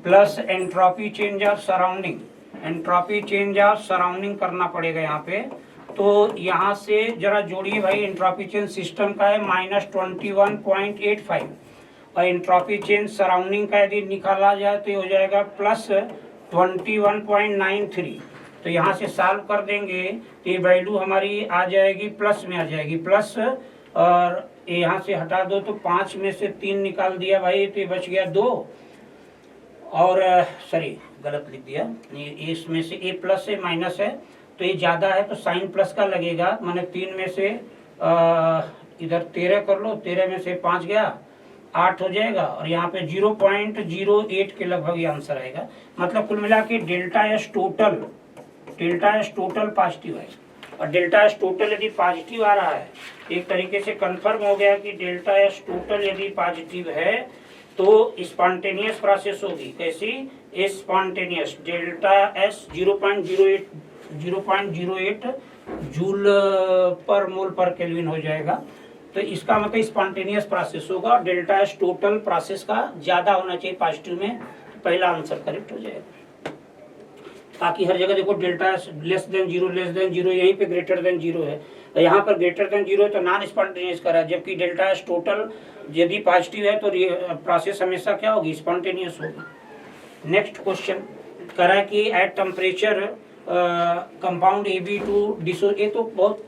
S1: plus entropy change of surrounding. Entropy change of surrounding करना पड़ेगा यहाँ पे। तो यहाँ से जरा जोड़िए भाई, एंट्रोपी चेंज सिस्टम का है -21.85 और एंट्रोपी चेंज सराउंडिंग का यदि निकाला जाए तो ये हो जाएगा +21.93। तो यहाँ से सॉल्व कर देंगे तो ये वैल्यू हमारी आ जाएगी प्लस में, आ जाएगी प्लस, और यहाँ से हटा दो तो 5 में से 3 निकाल दिया भाई तो ये बच गया 2, और सॉरी गलत लिख दिया, ये इसमें से ए प्लस है माइनस है तो ये ज़्यादा है तो साइन प्लस का लगेगा, माने 3 में से इधर 13 कर लो, 13 में से 5 गया 8 हो जाएगा, और यहाँ पे 0.08 के लगभग ये आंसर आएगा। मतलब कुल मिला के डेल्टा एस टोटल पॉजिटिव है, और डेल्टा एस टोटल यदि पॉजिटिव आ रहा है, एक तरीके से कंफर्म हो गया कि डेल्टा एस टोटल यदि पॉजिटिव है तो स्पॉन्टेनियस प्रोसेस होगी। कैसी? स्पॉन्टेनियस। डेल्टा एस 0.08 जूल पर मोल पर केल्विन हो जाएगा, तो इसका मतलब स्पॉन्टेनियस प्रोसेस होगा, और डेल्टा एस टोटल प्रोसेस का ज्यादा होना चाहिए पॉजिटिव में, तो पहला आंसर करेक्ट हो जाएगा। ताकि हर जगह देखो डेल्टा लेस देन जीरो, यहीं पे ग्रेटर देन जीरो है, यहाँ पर ग्रेटर देन जीरो है तो नॉन स्पॉन्टेनियस करा, जबकि डेल्टा एस टोटल यदि पॉजिटिव है तो प्रोसेस हमेशा क्या होगी? स्पॉन्टेनियस होगी। नेक्स्ट क्वेश्चन करा कि एट टेम्परेचर कंपाउंड AB2 डिसो, ये तो बहुत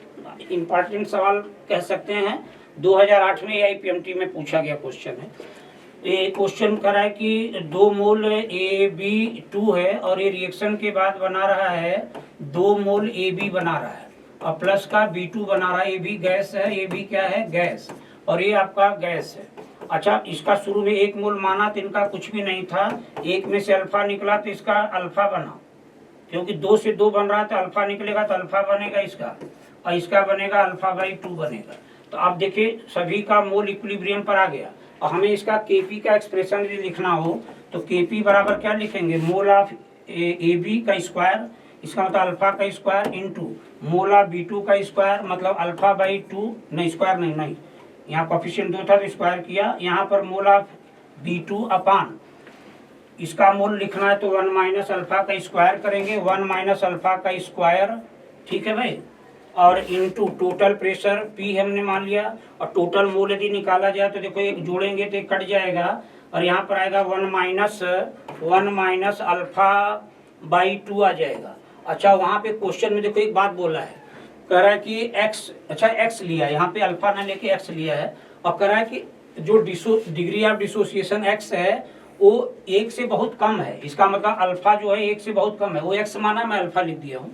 S1: इंपॉर्टेंट सवाल कह सकते हैं, 2008 में IPMT में पूछा गया क्वेश्चन है। ये क्वेश्चन करा है कि 2 मोल AB2 है और ये रिएक्शन के बाद बना रहा है 2 मोल AB बना रहा है, और प्लस का B2 बना रहा है। AB गैस है, AB क्या है? गैस, और ये आपका गैस है। अच्छा, इसका शुरू में 1 मोल माना तो इनका कुछ भी नहीं था, 1 में से अल्फा निकला तो इसका अल्फा बना, क्योंकि 2 से 2 बन रहा है तो अल्फा निकलेगा तो अल्फा बनेगा इसका, और इसका बनेगा अल्फा/2 बनेगा। तो आप देखिए सभी का मोल इक्विलिब्रियम पर आ गया, और हमें इसका Kp का एक्सप्रेशन यदि लिखना हो तो Kp बराबर क्या लिखेंगे? मोल ऑफ AB का स्क्वायर, इसका मतलब अल्फा का square, into mole of B2 का स्क्वायर, मतलब अल्फा/2, नहीं स्क्वायर नहीं, यहाँ कोफिशिएंट 2 था तो स्क्वायर किया, यहाँ पर मोल ऑफ B2 अपान इसका मोल लिखना है तो 1 माइनस अल्फा का स्क्वायर करेंगे, 1 माइनस अल्फा का स्क्वायर, ठीक है भाई, और इनटू टोटल प्रेशर P हमने मान लिया, और टोटल मोल यदि निकाला जाए तो देखो एक जोड़ेंगे तो एक कट जाएगा, और यहाँ पर आएगा 1 माइनस अल्फा/2 आ जाएगा। अच्छा, वहाँ पे क्वेश्चन में देखो एक बात बोला है, कह रहा है कि x, अच्छा x लिया है, यहाँ पे अल्फा ना लेके x लिया है, और कह रहा है कि जो डिग्री ऑफ डिसोसिएशन x है वो 1 से बहुत कम है, इसका मतलब अल्फा जो है 1 से बहुत कम है, वो x माना मैं अल्फा लिख दिया हूँ।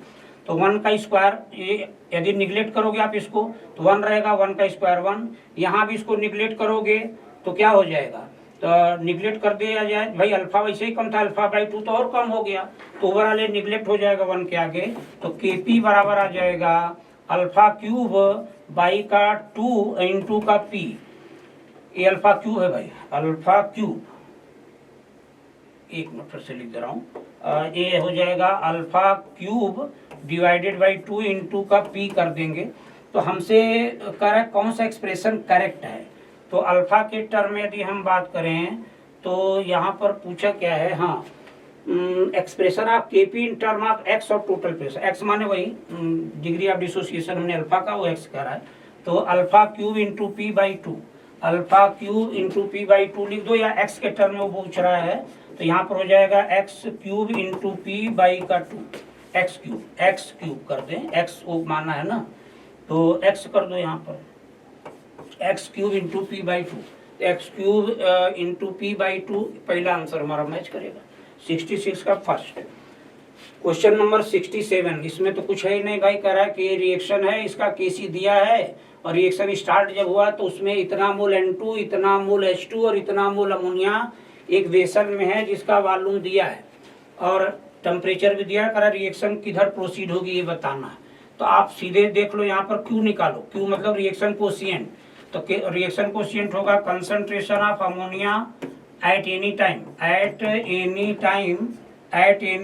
S1: तो 1 का स्क्वायर, ये यदि निगलेक्ट करोगे आप इसको तो 1 रहेगा, 1 का स्क्वायर 1, यहाँ भी इसको निगलेक्ट करोगे तो क्या हो जाएगा? तो निगलेक्ट कर दिया जाए भाई, अल्फा वैसे ही कम था, अल्फा/2 तो और कम हो गया, तो ओवरऑल ये निगलेक्ट हो जाएगा 1 के आगे, तो Kp बराबर आ जाएगा अल्फा/2 इंटू का P, ये अल्फा/3 है भाई, अल्फा/3, एक मिनट फिर से लिख दे रहा हूँ, ये हो जाएगा अल्फा/3 डिवाइडेड बाई 2 इंटू का P कर देंगे। तो हमसे कह रहा है कौन सा एक्सप्रेशन करेक्ट है, तो अल्फा के टर्म में यदि हम बात करें तो यहाँ पर पूछा क्या है, हाँ expression of Kp in term of x और टोटल प्रेशर, x माने वही डिग्री ऑफ डिसोसिएशन हमने अल्फा का, वो x कह रहा है, तो अल्फा/3 इंटू P/2, अल्फा/3 इंटू P/2 लिख दो, या x के टर्म में वो पूछ रहा है, तो यहाँ पर हो जाएगा x³ इंटू P/2, x³ कर दें, x वो माना है ना, तो x कर दो यहाँ पर, x³ into P/2, x³ into P/2 पहला आंसर हमारा मैच करेगा। 66 का फर्स्ट। क्वेश्चन नंबर 67, इसमें तो कुछ है ही नहीं भाई, कह रहा है कि रिएक्शन है, इसका Kc दिया है और रिएक्शन स्टार्ट जब हुआ तो उसमें इतना मोल N2, इतना मोल H2 और इतना मोल अमोनिया एक वेसल में है जिसका वॉल्यूम दिया है और टेम्परेचर भी दिया है। रिएक्शन किधर प्रोसीड होगी ये बताना है। तो आप सीधे देख लो, यहाँ पर Q निकालो। Q मतलब रिएक्शन कोशिएंट। तो रिएक्शन कोशिएंट होगा concentration of ammonia at any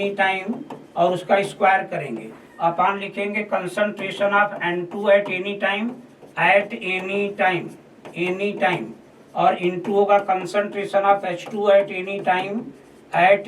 S1: time और उसका स्क्वायर करेंगे। अपन लिखेंगे concentration of N2 at any time और इनटू होगा concentration of H2 at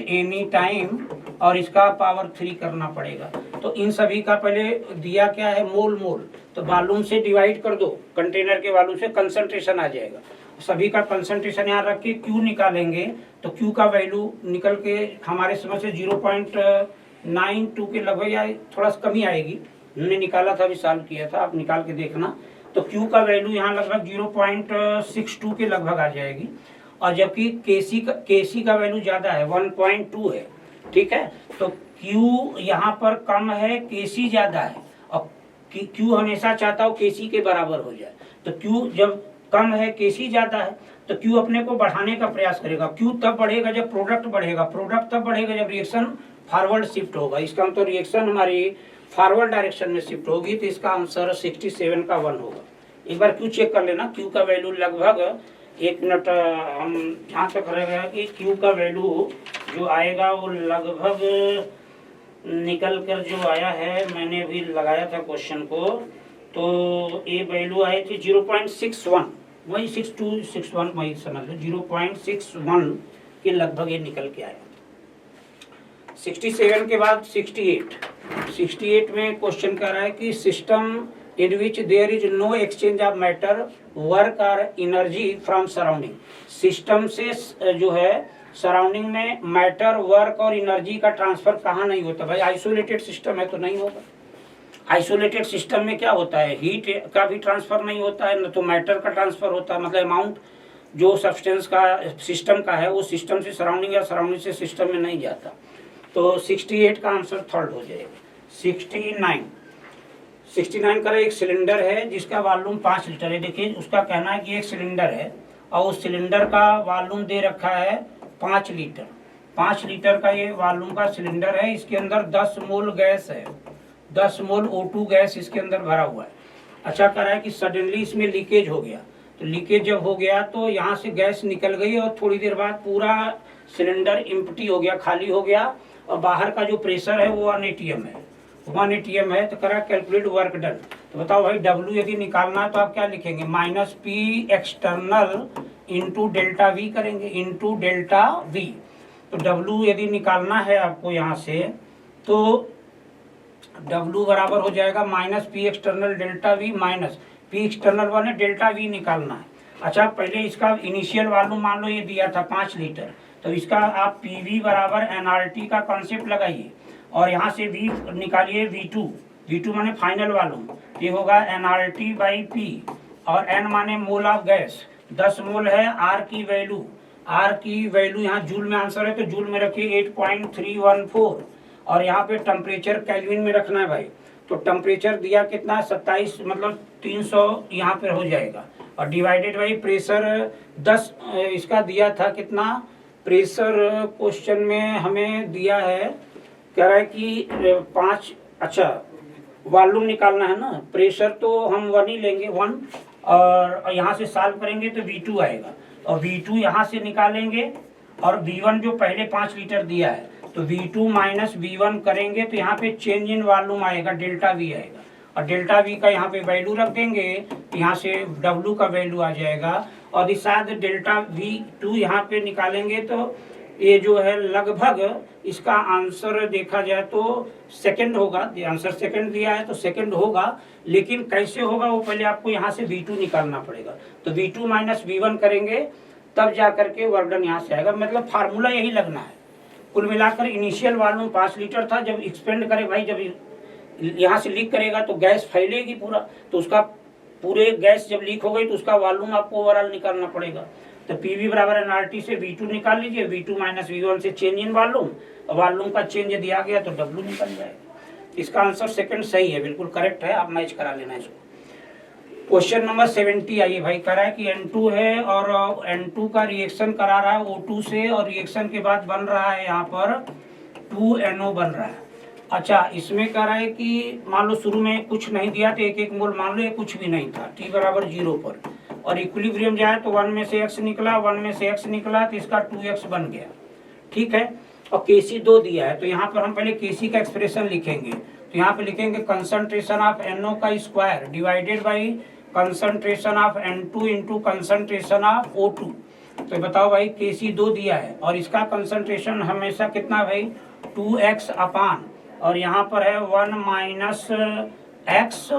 S1: any time और इसका पावर 3 करना पड़ेगा। तो इन सभी का पहले दिया क्या है, मोल। तो वॉल्यूम से डिवाइड कर दो, कंटेनर के वॉल्यूम से कंसंट्रेशन आ जाएगा। सभी का कंसंट्रेशन यहाँ रख के Q निकालेंगे तो Q का वैल्यू निकल के हमारे समझ से 0.92 के लगभग या थोड़ा सा कमी आएगी। हमने निकाला था, अभी सॉल्व किया था, आप निकाल के देखना। तो Q का वैल्यू यहाँ लगभग 0.62 के लगभग आ जाएगी और जबकि Kc का वैल्यू ज़्यादा है, 1.2 है। ठीक है, तो Q यहाँ पर कम है, Kc ज़्यादा है और Q हमेशा चाहता हो Kc के बराबर हो जाए। तो Q जब कम है, Kc ज़्यादा है, तो Q अपने को बढ़ाने का प्रयास करेगा। Q तब बढ़ेगा जब प्रोडक्ट बढ़ेगा, प्रोडक्ट तब बढ़ेगा जब रिएक्शन फॉरवर्ड शिफ्ट होगा। इसका मतलब रिएक्शन हमारी फॉरवर्ड डायरेक्शन में शिफ्ट होगी। तो इसका आंसर 67 का 1 होगा। एक बार Q चेक कर लेना। Q का वैल्यू लगभग, एक मिनट, हम जहाँ तक रहेगा कि Q का वैल्यू जो आएगा वो लगभग निकल कर जो आया है, मैंने भी लगाया था क्वेश्चन को, तो ये वैल्यू आई थी 0.61, वही 6261 वही समझ लो, 0.61 के लगभग ये निकल के आया। 67 के बाद 68 में क्वेश्चन कर रहा है कि system in which there is no exchange of matter, work or energy from surrounding। System से जो है सराउंडिंग में मैटर, वर्क और एनर्जी का ट्रांसफर कहाँ नहीं होता भाई? आइसोलेटेड सिस्टम है तो नहीं होगा। आइसोलेटेड सिस्टम में क्या होता है, हीट का भी ट्रांसफर नहीं होता है, न तो मैटर का ट्रांसफर होता है। मतलब अमाउंट जो सब्सटेंस का सिस्टम का है वो सिस्टम से सराउंडिंग या सराउंडिंग से सिस्टम में नहीं जाता। तो 68 का आंसर थर्ड हो जाएगा। 69 का एक सिलेंडर है जिसका वॉल्यूम 5 लीटर है। देखिए उसका कहना है कि एक सिलेंडर है और उस सिलेंडर का वॉल्यूम दे रखा है 5 लीटर। 5 लीटर का ये वॉल्यूम का सिलेंडर है। इसके अंदर 10 मोल गैस है, 10 मोल O2 गैस इसके अंदर भरा हुआ है। अच्छा कह रहा है कि सडनली इसमें लीकेज हो गया। तो लीकेज जब हो गया तो यहाँ से गैस निकल गई और थोड़ी देर बाद पूरा सिलेंडर एम्प्टी हो गया, खाली हो गया और बाहर का जो प्रेशर है वो 1 atm है, 1 atm है। तो करा कैलकुलेट वर्क डन। तो बताओ भाई W यदि निकालना है तो आप क्या लिखेंगे, -P external into delta V करेंगे, इंटू डेल्टा V। तो W यदि निकालना है आपको यहाँ से तो W बराबर हो जाएगा -P external delta V minus P external 1 है, डेल्टा V निकालना है। अच्छा पहले इसका इनिशियल वॉल्यूम मान लो ये दिया था 5 लीटर, तो इसका आप PV बराबर nRT का कॉन्सेप्ट लगाइए और यहाँ से V निकालिए V2 माने फाइनल वॉल्यूम, ये होगा nRT बाई P और N माने मोल ऑफ गैस, 10 मोल है। R की वैल्यू यहाँ जूल में आंसर है तो जूल में रखिए 8.314 और यहाँ पे टेम्परेचर केल्विन में रखना है भाई। तो टेम्परेचर दिया कितना है 27, मतलब 300 यहाँ पे हो जाएगा और डिवाइडेड बाई प्रेशर 10, इसका दिया था कितना प्रेशर क्वेश्चन में हमें दिया है, कह रहा है कि 5। अच्छा वॉल्यूम निकालना है ना, प्रेशर तो हम 1 ही लेंगे 1 और यहाँ से सॉल्व करेंगे तो V2 आएगा और V2 यहाँ से निकालेंगे और V1 जो पहले 5 लीटर दिया है तो V2 माइनस V1 करेंगे तो यहाँ पे चेंज इन वॉल्यूम आएगा, डेल्टा V आएगा और डेल्टा V का यहाँ पे वैल्यू रख देंगे, यहाँ से W का वैल्यू आ जाएगा और इस साथ डेल्टा V2 यहाँ पे निकालेंगे तो ये जो है लगभग इसका आंसर देखा जाए तो सेकंड होगा। आंसर सेकंड दिया है तो सेकंड होगा, लेकिन कैसे होगा वो पहले आपको यहाँ से V2 निकालना पड़ेगा। तो V2 माइनस V1 करेंगे तब जा करके वर्क डन यहाँ से आएगा। मतलब फार्मूला यही लगना है। कुल मिलाकर इनिशियल वॉल्यूम 5 लीटर था, जब एक्सपेंड करे भाई, जब यहाँ से लीक करेगा तो गैस फैलेगी पूरा, तो उसका पूरे गैस जब लीक हो गई तो उसका वॉल्यूम आपको ओवरऑल निकालना पड़ेगा। तो PV बराबर nRT से V2 निकाल लीजिए, V2 माइनस V1 से चेंज इन वॉल्यूम का चेंज यदि आ गया तो W निकल जाएगा। इसका आंसर सेकंड सही है, बिल्कुल करेक्ट है, आप मैच करा लेना इसको। क्वेश्चन नंबर 70 आइए भाई, कह रहा है कि N2 है और N2 का रिएक्शन करा रहा है O2 से और रिएक्शन के बाद बन रहा है यहाँ पर 2NO बन रहा है। अच्छा, इसमें कह रहा है कि मान लो शुरू में कुछ नहीं दिया तो 1-1 मोल मान लो, ये कुछ भी नहीं था, t बराबर 0 पर, और इक्विलिब्रियम जाए तो 1 में से x निकला, 1 में से x निकला तो इसका 2x बन गया, ठीक है। और Kc 2 दिया है, तो यहाँ पर हम पहले Kc का एक्सप्रेशन लिखेंगे। तो यहाँ पे लिखेंगे कंसंट्रेशन ऑफ NO का square divided by concentration of N2 into concentration of O2। तो बताओ भाई, Kc 2 दिया है और इसका कंसंट्रेशन हमेशा कितना भाई 2x अपान, और यहाँ पर है 1 माइनस x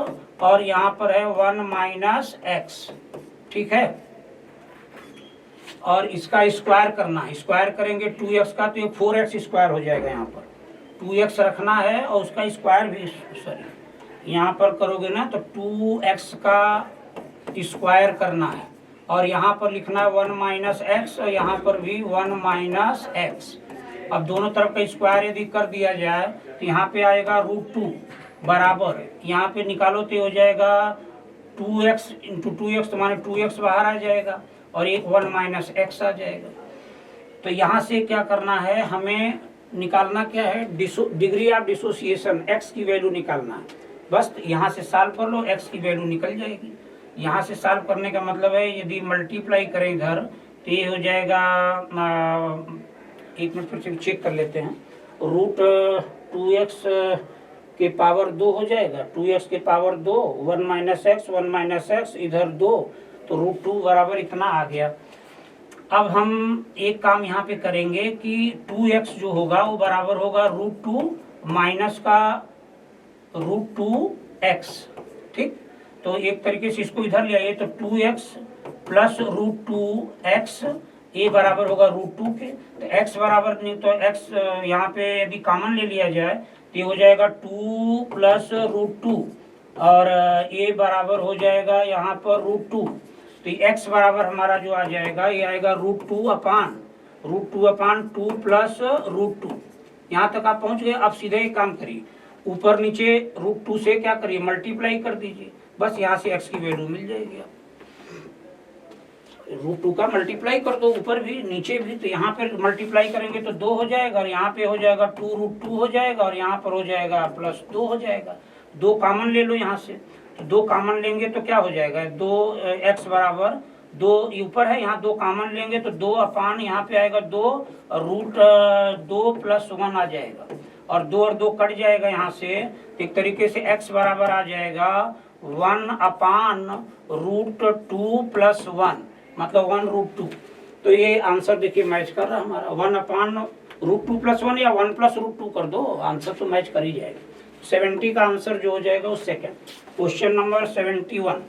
S1: और यहाँ पर है 1 माइनस x, ठीक है। और इसका स्क्वायर करना है, स्क्वायर करेंगे 2x का तो ये 4x स्क्वायर हो जाएगा। यहाँ पर 2x रखना है और उसका स्क्वायर भी, सॉरी यहाँ पर करोगे ना तो 2x का स्क्वायर करना है, और यहाँ पर लिखना है 1 माइनस एक्स और यहाँ पर भी 1 माइनस एक्स। अब दोनों तरफ का स्क्वायर यदि कर दिया जाए तो यहाँ पे आएगा √2 बराबर, यहाँ पे निकालो तो हो जाएगा 2x इंटू 2x, तो माने 2x बाहर आ जाएगा और एक 1 माइनस एक्स आ जाएगा। तो यहाँ से क्या करना है, हमें निकालना क्या है, डिग्री ऑफ डिसोसिएशन, x की वैल्यू निकालना है। बस यहाँ से सॉल्व कर लो, x की वैल्यू निकल जाएगी। यहाँ से सॉल्व करने का मतलब है यदि मल्टीप्लाई करें इधर तो ये हो जाएगा, एक मिनट फिर से चेक कर लेते हैं, √2x के पावर 2 हो जाएगा, 2x के पावर 2, 1 माइनस एक्स इधर 2, तो √2 बराबर इतना आ गया। अब हम एक काम यहाँ पे करेंगे कि 2x जो होगा वो बराबर होगा √2 माइनस का √2x, ठीक। तो एक तरीके से इसको इधर ले आइए, तो 2x प्लस √2x ये बराबर होगा √2 के। तो x बराबर नहीं तो x यहाँ पे यदि कॉमन ले लिया जाए तो ये हो जाएगा 2 प्लस √2 और a बराबर हो जाएगा यहाँ पर √2। तो x बराबर हमारा जो आ जाएगा ये आएगा √2 अपान 2 प्लस √2। यहाँ तक आप पहुंच गए। अब सीधे एक काम करिए, ऊपर नीचे √2 से क्या करिए, मल्टीप्लाई कर दीजिए, बस यहाँ से x की वैल्यू मिल जाएगी। √2 का मल्टीप्लाई कर दो ऊपर भी नीचे भी, तो यहाँ पर मल्टीप्लाई करेंगे तो 2 हो जाएगा और यहाँ पे हो जाएगा 2√2 हो जाएगा और यहाँ पर हो जाएगा प्लस 2 हो जाएगा। 2 कॉमन ले लो यहाँ से, तो 2 कॉमन लेंगे तो क्या हो जाएगा, 2x बराबर 2 ऊपर है, यहाँ 2 कॉमन लेंगे तो 2 अपान यहाँ पे आएगा 2 √2 प्लस 1 आ जाएगा और 2 और 2 कट जाएगा यहाँ से। एक तरीके से x बराबर आ जाएगा 1 अपान √2 प्लस 1, मतलब 1√2। तो ये आंसर देखिए मैच कर रहा है हमारा, 1 अपान √2 प्लस 1 या 1 प्लस √2 कर दो, आंसर तो मैच कर ही जाएगा। 70 का आंसर जो हो जाएगा वो सेकंड। क्वेश्चन नंबर 71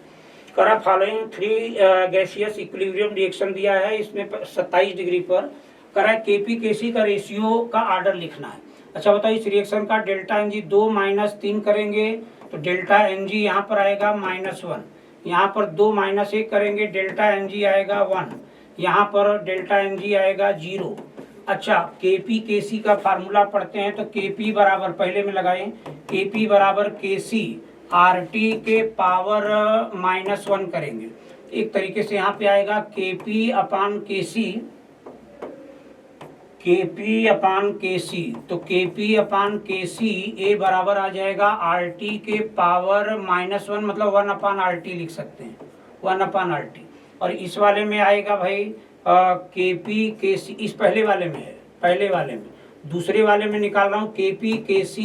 S1: करा फॉलोइंग 3 गैसियस इक्विलिब्रियम रिएक्शन दिया है, इसमें 27 डिग्री पर करा Kp Kc का रेशियो का आर्डर लिखना है। अच्छा बताओ, इस रिएक्शन का डेल्टा Ng 2 माइनस 3 करेंगे तो डेल्टा Ng यहाँ पर आएगा -1, यहाँ पर 2 माइनस 1 करेंगे डेल्टा Ng आएगा 1, यहाँ पर डेल्टा Ng आएगा 0। अच्छा, Kp Kc का फार्मूला पढ़ते हैं तो Kp बराबर पहले में लगाएं, Kp बराबर Kc RT के पावर -1 करेंगे। एक तरीके से यहाँ पे आएगा Kp अपान Kc, तो Kp अपान Kc ए बराबर आ जाएगा RT के पावर -1, मतलब 1 अपान RT लिख सकते हैं, 1 अपान RT। और इस वाले में आएगा भाई Kp Kc, इस पहले वाले में है, पहले वाले में, दूसरे वाले में निकाल रहा हूँ Kp Kc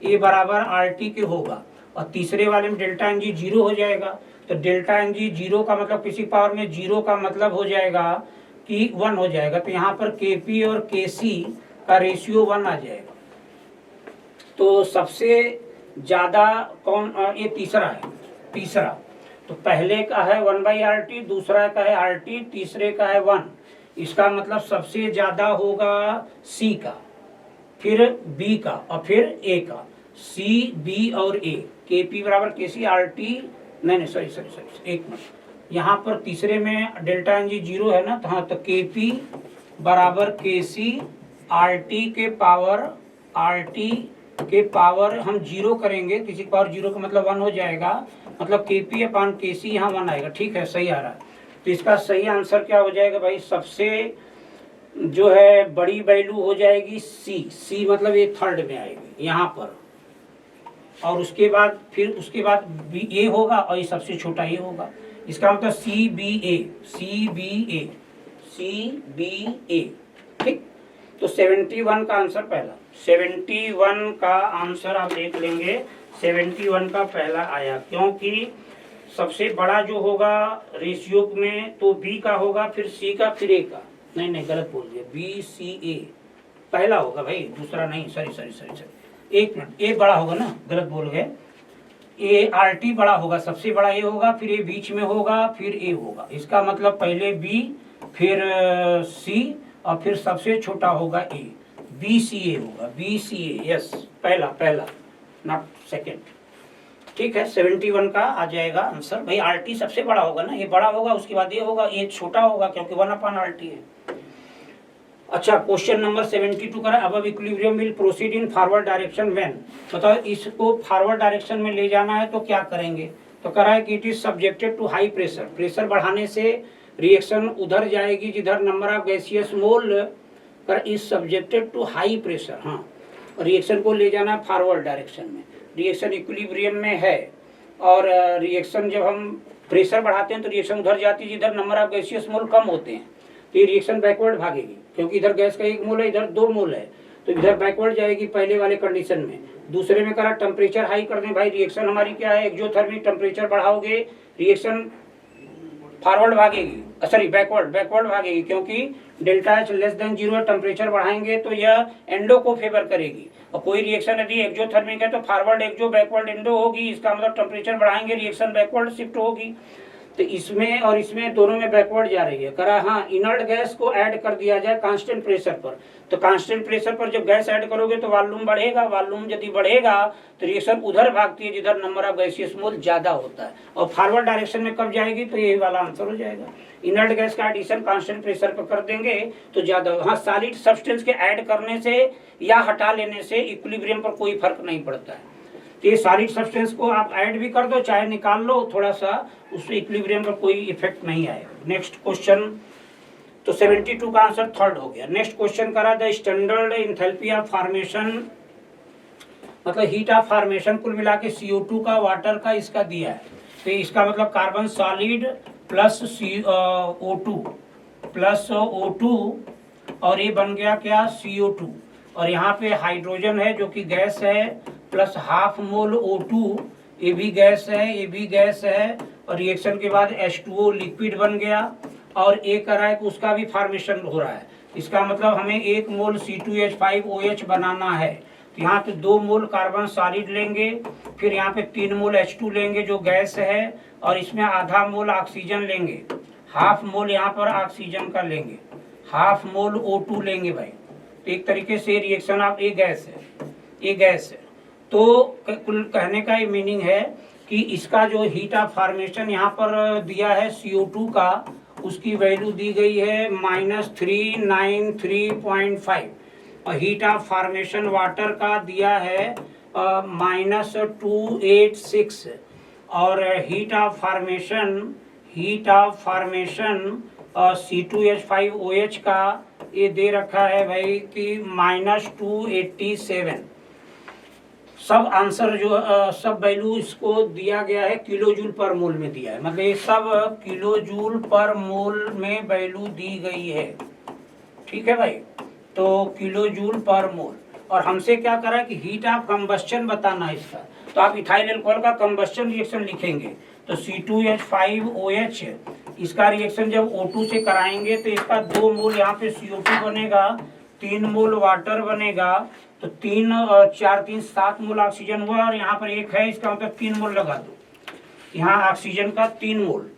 S1: ए बराबर RT के होगा, और तीसरे वाले में डेल्टा Ng 0 हो जाएगा। तो डेल्टा Ng 0 का मतलब किसी पावर में 0 का मतलब हो जाएगा कि 1 हो जाएगा। तो यहाँ पर Kp और Kc का रेशियो 1 आ जाएगा। तो सबसे ज्यादा कौन, ये तीसरा है, तीसरा तो पहले का है 1/RT, दूसरा का है RT, तीसरे का है 1। इसका मतलब सबसे ज्यादा होगा C का, फिर B का और फिर A का, C, B और A। Kp बराबर Kc RT, नहीं सॉरी एक मिनट, यहाँ पर तीसरे में डेल्टा Ng 0 है ना, तो हाँ, तो Kp बराबर Kc RT के पावर हम 0 करेंगे, किसी पावर 0 का मतलब 1 हो जाएगा, मतलब Kp अपान Kc यहाँ 1 आएगा। ठीक है, सही आ रहा है। तो इसका सही आंसर क्या हो जाएगा भाई, सबसे जो है बड़ी वैल्यू हो जाएगी सी मतलब ये थर्ड में आएगी यहाँ पर, और उसके बाद फिर उसके बाद बी ए होगा और ये सबसे छोटा ये होगा। इसका मतलब सी बी ए। ठीक, तो 71 का आंसर पहला, 71 का आंसर आप देख लेंगे, 71 का पहला आया, क्योंकि सबसे बड़ा जो होगा रेशियो में तो बी का होगा, फिर सी का, फिर ए का। नहीं गलत बोल दिया, बी सी ए पहला होगा भाई, दूसरा नहीं। सॉरी, एक मिनट, ए बड़ा होगा ना, गलत बोल गए। ए आर टी बड़ा होगा, सबसे बड़ा ए होगा, फिर ए बीच में होगा, फिर ए होगा। इसका मतलब पहले बी, फिर सी, और फिर सबसे छोटा होगा ए, बी सी ए होगा, बी सी ए। यस, पहला नॉट सेकेंड। ठीक है, 71 का आ जाएगा आंसर भाई। आर टी सबसे बड़ा होगा ना, ये बड़ा होगा, उसके बाद ये होगा, ये छोटा होगा क्योंकि 1/RT है। अच्छा, क्वेश्चन नंबर 72 करा। अब equilibrium will proceed in forward direction when, बताओ इसको फॉरवर्ड डायरेक्शन में ले जाना है तो क्या करेंगे। तो करा है कि it is subjected to high pressure, pressure बढ़ाने से रिएक्शन उधर जाएगी जिधर नंबर ऑफ गैसियस मोल पर is subjected to high pressure. हाँ, रिएक्शन को ले जाना है फॉरवर्ड डायरेक्शन में, रिएक्शन इक्विलिब्रियम में है, और रिएक्शन जब हम प्रेशर बढ़ाते हैं तो रिएक्शन उधर जाती है जिधर नंबर ऑफ गैसियस मोल कम होते हैं, तो ये रिएक्शन बैकवर्ड भागेगी, क्योंकि इधर गैस का 1 मोल है, इधर 2 मोल है, तो इधर बैकवर्ड जाएगी पहले वाले कंडीशन में। दूसरे में करा टेम्परेचर हाई कर दें भाई, रिएक्शन हमारी क्या है, एक्सोथर्मिक, टेम्परेचर बढ़ाओगे रिएक्शन फॉरवर्ड भागेगी, सॉरी बैकवर्ड भागेगी, क्योंकि delta H less than 0 temperature बढ़ाएंगे तो यह एंडो को फेवर करेगी। और कोई रिएक्शन यदि एक्सोथर्मिक है तो फॉरवर्ड एक्सो, बैकवर्ड एंडो होगी, इसका मतलब टेम्परेचर बढ़ाएंगे रिएक्शन बैकवर्ड शिफ्ट होगी। तो इसमें और इसमें दोनों में बैकवर्ड जा रही है। करा हाँ, इनर्ट गैस को ऐड कर दिया जाए कांस्टेंट प्रेशर पर, तो कांस्टेंट प्रेशर पर जब गैस ऐड करोगे तो वॉल्यूम बढ़ेगा, वॉल्यूम यदि बढ़ेगा तो रिएक्शन उधर भागती है जिधर नंबर ऑफ गैसियस मोल ज्यादा होता है, और फॉरवर्ड डायरेक्शन में कब जाएगी, तो यही वाला आंसर हो जाएगा। इनर्ट गैस का एडिशन कांस्टेंट प्रेशर पर कर देंगे तो ज्यादा। हाँ, सॉलिड सब्सटेंस के ऐड करने से या हटा लेने से इक्विलिब्रियम पर कोई फर्क नहीं पड़ता है। तो ये सॉलिड सब्सटेंस को आप ऐड भी कर दो चाहे निकाल लो थोड़ा सा, उससे इक्विलिब्रियम पर कोई इफेक्ट नहीं आएगा। नेक्स्ट क्वेश्चन, तो 72 का आंसर थर्ड हो गया। नेक्स्ट क्वेश्चन करा, the standard enthalpy of formation, मतलब हीट ऑफ फॉर्मेशन कुल मिला के CO2 का, वाटर का, इसका दिया है। तो इसका मतलब carbon solid plus O2 plus O2, और ये बन गया क्या, CO2, और यहाँ पे हाइड्रोजन है जो कि गैस है, प्लस हाफ मोल O2, ये भी गैस है, ये भी गैस है, और रिएक्शन के बाद H2O लिक्विड बन गया, और ए करा है कि उसका भी फॉर्मेशन हो रहा है। इसका मतलब हमें 1 मोल C2H5OH बनाना है, तो यहाँ पे 2 मोल कार्बन सॉलिड लेंगे, फिर यहाँ पे 3 मोल H2 लेंगे जो गैस है, और इसमें आधा मोल ऑक्सीजन लेंगे, हाफ मोल यहाँ पर ऑक्सीजन का लेंगे, हाफ मोल O2 लेंगे भाई। तो एक तरीके से रिएक्शन आप, ये गैस है, तो कुल कहने का ये मीनिंग है कि इसका जो हीट ऑफ फॉर्मेशन यहाँ पर दिया है CO2 का, उसकी वैल्यू दी गई है -393.5, और हीट ऑफ फॉर्मेशन वाटर का दिया है -286, और हीट ऑफ फॉर्मेशन C2H5OH का ये दे रखा है भाई कि -287। सब आंसर जो सब वैल्यू इसको दिया गया है किलोजूल पर मोल में दिया है, मतलब ये सब किलोजूल पर मोल में वैल्यू दी गई है। ठीक है भाई, तो किलोजूल पर मोल, और हमसे क्या करा है कि हीट ऑफ कंबस्चन बताना है इसका, तो आप इथाइल अल्कोहल का कंबस्चन रिएक्शन लिखेंगे, तो C2H5OH, इसका रिएक्शन जब O2 से कराएंगे तो इसका 2 मोल यहाँ पे CO2 बनेगा, 3 मोल वाटर बनेगा, तो 3 और 4 3 7 मोल ऑक्सीजन हुआ, और यहाँ पर 1 है, इसका मतलब 3 मोल लगा दो, यहाँ ऑक्सीजन का 3 मोल।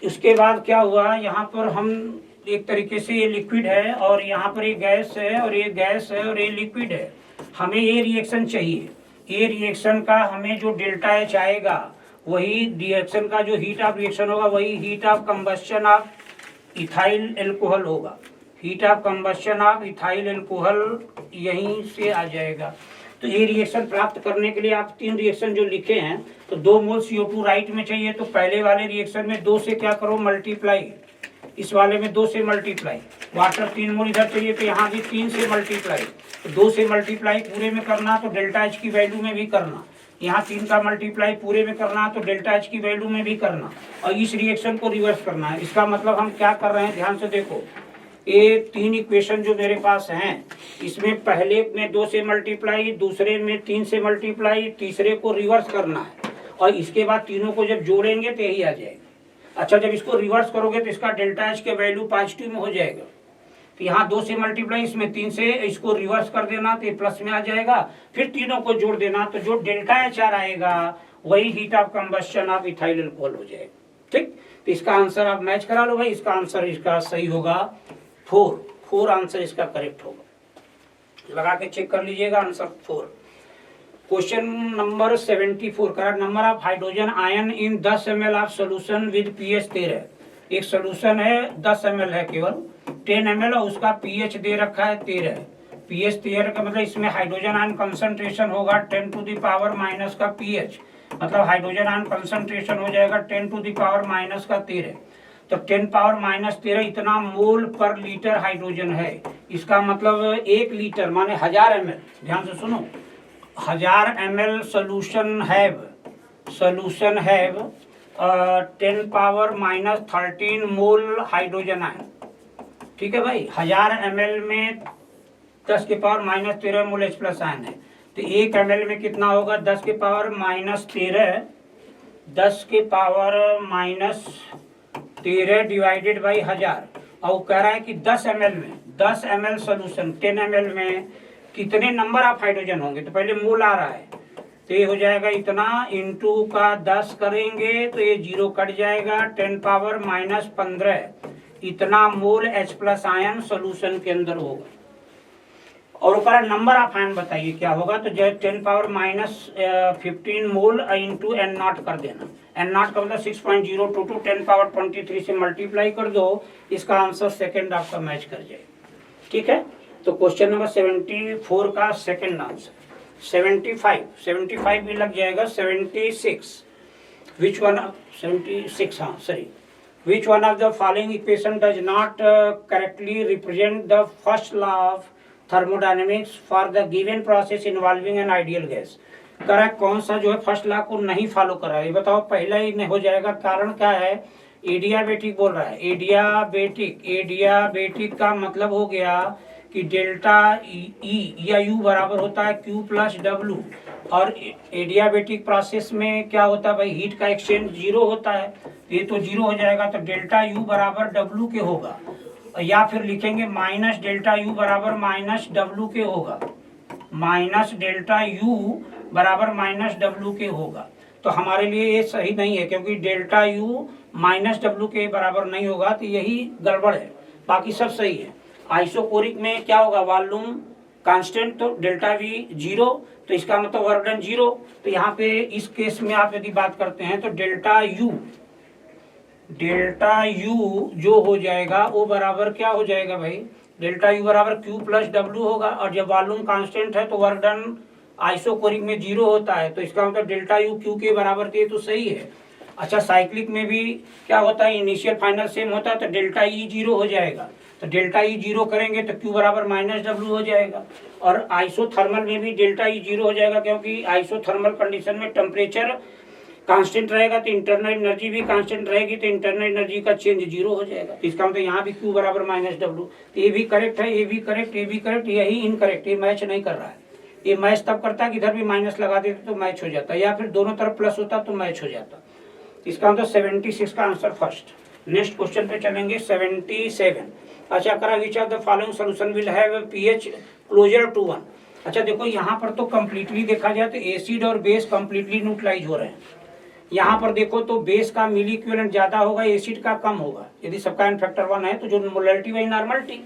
S1: इसके बाद क्या हुआ, यहाँ पर हम एक तरीके से ये लिक्विड है, और यहाँ पर ये गैस है, और ये गैस है, और ये लिक्विड है। हमें ये रिएक्शन चाहिए, ये रिएक्शन का हमें जो डेल्टा एच आएगा वही रिएक्शन का जो हीट ऑफ रिएक्शन होगा वही heat of combustion of ethyl alcohol होगा। Heat of combustion of ethyl alcohol यहीं से आ जाएगा। तो ये रिएक्शन प्राप्त करने के लिए आप 3 रिएक्शन जो लिखे हैं, तो 2 मोल CO2 राइट में चाहिए, तो पहले वाले रिएक्शन में 2 से क्या करो मल्टीप्लाई, इस वाले में 2 से मल्टीप्लाई, वाटर 3 मोल इधर चाहिए तो यहाँ भी 3 से मल्टीप्लाई, तो 2 से मल्टीप्लाई पूरे में करना तो डेल्टा H की वैल्यू में भी करना, यहाँ 3 का मल्टीप्लाई पूरे में करना तो डेल्टा H की वैल्यू में भी करना, और इस रिएक्शन को रिवर्स करना है। इसका मतलब हम क्या कर रहे हैं, ध्यान से देखो, ये 3 इक्वेशन जो मेरे पास हैं, इसमें पहले में 2 से मल्टीप्लाई, दूसरे में 3 से मल्टीप्लाई, तीसरे को रिवर्स करना है, और इसके बाद तीनों को जब जोड़ेंगे तो यही आ जाएगा। अच्छा, जब इसको रिवर्स करोगे तो इसका डेल्टा H के वैल्यू पॉजिटिव में हो जाएगा, तो यहाँ 2 से मल्टीप्लाई, इसमें 3 से, इसको रिवर्स कर देना तो ये प्लस में आ जाएगा, फिर तीनों को जोड़ देना, तो जो डेल्टा H आएगा वही heat of combustion of ethyl alcohol हो जाएगा। ठीक, तो इसका आंसर आप मैच करा लो भाई, इसका आंसर इसका सही होगा 4 आंसर इसका करेक्ट होगा, लगा के चेक कर लीजिएगा answer 4। Question number 74, correct number of hydrogen ion in 10 ml of solution with pH 13। एक सोल्यूशन है 10 ml है केवल, 10 ml और उसका pH दे रखा है 13। pH 13 का मतलब इसमें हाइड्रोजन आयन कंसंट्रेशन होगा 10 टू द पावर माइनस का pH, मतलब हाइड्रोजन आयन कंसंट्रेशन हो जाएगा 10 टू द पावर माइनस का 13। तो 10 पावर माइनस 13 इतना मोल पर लीटर हाइड्रोजन है। इसका मतलब 1 लीटर माने 1000 ml, ध्यान से सुनो, 1000 ml solution have 10 power minus 13 mole hydrogen ion. ठीक है भाई, 1000 ml में 10 के पावर माइनस 13 मोल H प्लस आयन है, तो 1 ml में कितना होगा, 10 के पावर माइनस 13, 10 के पावर माइनस 13 डिवाइडेड बाई 1000, और कह रहा है कि 10 ml में, 10 ml सोल्यूशन 10 ml में कितने नंबर ऑफ हाइड्रोजन होंगे, तो पहले मोल आ रहा है, तो ये हो जाएगा इतना, इंटू का 10 करेंगे तो ये 0 कट जाएगा, 10 पावर माइनस 15 इतना मोल H प्लस आयन सोल्यूशन के अंदर होगा। और ऊपर नंबर ऑफ आयन बताइए क्या होगा, तो जो 10 power minus 15 mole into n not कर देना, n नॉट का मतलब 6.022 10 पावर 23 से मल्टीप्लाई कर दो, इसका आंसर सेकंड आपका मैच कर जाएगा। ठीक है, तो क्वेश्चन नंबर 74 का सेकंड आंसर। 75 भी लग जाएगा। 76 विच वन, 76 हाँ sorry, which one of the following equation does not correctly represent the first law of thermodynamics for the given process involving an ideal gas। Correct कौन सा जो है फर्स्ट लॉ को नहीं फॉलो कर रहा है, ये बताओ, पहला ही नहीं हो जाएगा, कारण क्या है, एडियाबेटिक बोल रहा है, एडियाबेटिक का मतलब हो गया कि डेल्टा ई या यू बराबर होता है Q प्लस W, और एडियाबेटिक प्रोसेस में क्या होता है भाई, हीट का एक्सचेंज 0 होता है, ये तो 0 हो जाएगा, तो डेल्टा U बराबर W के होगा, या फिर लिखेंगे माइनस डेल्टा U बराबर माइनस W के होगा, माइनस डेल्टा U बराबर माइनस W के होगा। तो हमारे लिए ये सही नहीं है, क्योंकि डेल्टा U माइनस W के बराबर नहीं होगा, तो यही गड़बड़ है, बाकी सब सही है। आइसोकोरिक में क्या होगा, वॉल्यूम कांस्टेंट, तो डेल्टा V 0, तो इसका मतलब वर्क डन 0, तो यहाँ पे इस केस में आप यदि बात करते हैं तो डेल्टा U जो हो जाएगा वो बराबर क्या हो जाएगा भाई, डेल्टा U बराबर Q प्लस W होगा, और जब वॉल्यूम कांस्टेंट है तो वर्क डन आइसोकोरिक में 0 होता है, तो इसका मतलब डेल्टा U Q के बराबर थे, तो सही है। अच्छा, साइक्लिक में भी क्या होता है, इनिशियल फाइनल सेम होता है, तो डेल्टा E 0 हो जाएगा, तो डेल्टा E 0 करेंगे तो Q बराबर माइनस W हो जाएगा। और आइसोथर्मल में भी डेल्टा E 0 हो जाएगा, क्योंकि आइसोथर्मल कंडीशन में टेम्परेचर कांस्टेंट रहेगा तो इंटरनल एनर्जी भी कांस्टेंट रहेगी, तो इंटरनल एनर्जी का चेंज 0 हो जाएगा, इसका मतलब यहाँ भी Q बराबर माइनस W। तो ये भी करेक्ट है, ये भी करेक्ट, ये भी करेक्ट, यही इनकरेक्ट, ये मैच नहीं कर रहा है। ये मैच तब करता है कि इधर भी माइनस लगा देते तो मैच हो जाता, या फिर दोनों तरफ प्लस होता तो मैच हो जाता। इसका मतलब 76 का आंसर फर्स्ट। नेक्स्ट क्वेश्चन पे चलेंगे 77। अच्छा, करा which of the following solution will have pH closer to 1। अच्छा देखो, यहाँ पर तो कम्प्लीटली देखा जाए तो एसिड और बेस कम्प्लीटली न्यूट्रलाइज हो रहे हैं। यहाँ पर देखो तो बेस का मिली इक्विवेलेंट ज्यादा होगा, एसिड का कम होगा, यदि सबका n फैक्टर 1 है तो जो मोलरिटी वही नॉर्मलिटी।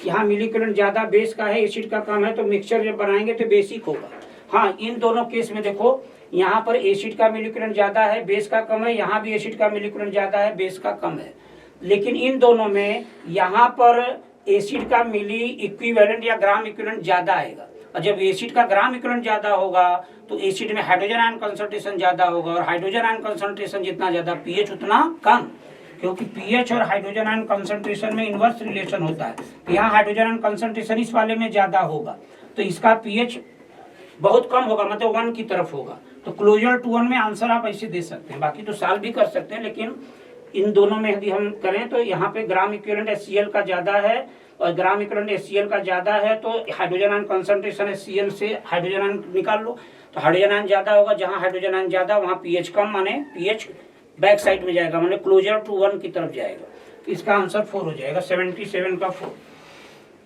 S1: यहाँ मिली इक्विवेलेंट ज्यादा बेस का है, एसिड का कम है, तो मिक्सचर जब बनाएंगे तो बेसिक होगा। हाँ, इन दोनों केस में देखो, यहाँ पर एसिड का मिली इक्विवेलेंट ज्यादा है, बेस का कम है, यहाँ भी एसिड का मिली इक्विवेलेंट ज्यादा है, बेस का कम है, लेकिन इन दोनों में यहाँ पर एसिड का मिली इक्विवेलेंट या ग्राम इक्विवेलेंट ज्यादा आएगा, और जब एसिड का ग्राम इक्विवेलेंट ज्यादा होगा तो एसिड में हाइड्रोजन आयन कंसंट्रेशन ज्यादा होगा, और हाइड्रोजन आयन कंसंट्रेशन जितना ज्यादा पीएच उतना कम, क्योंकि पीएच और हाइड्रोजन आयन कंसंट्रेशन में इनवर्स रिलेशन होता है। तो यहाँ हाइड्रोजन आयन कंसंट्रेशन इस वाले में ज्यादा होगा तो इसका पीएच बहुत कम होगा, मतलब 1 की तरफ होगा। तो क्लोजर टू 1 में आंसर आप ऐसे दे सकते हैं, बाकी तो सॉल्व भी कर सकते हैं, लेकिन इन दोनों में यदि हम करें तो यहाँ पे ग्राम इक्विवेलेंट HCl का ज्यादा है और ग्राम इक्विवेलेंट HCl का ज्यादा है, तो हाइड्रोजन आयन कंसंट्रेशन HCl से हाइड्रोजन आयन निकाल लो, तो हाइड्रोजन आयन ज्यादा होगा, जहाँ हाइड्रोजन आयन ज्यादा वहाँ पीएच कम, माने पीएच बैक साइड में जाएगा, माने क्लोजर टू 1 की तरफ जाएगा। तो इसका आंसर 4 हो जाएगा, 77 का 4।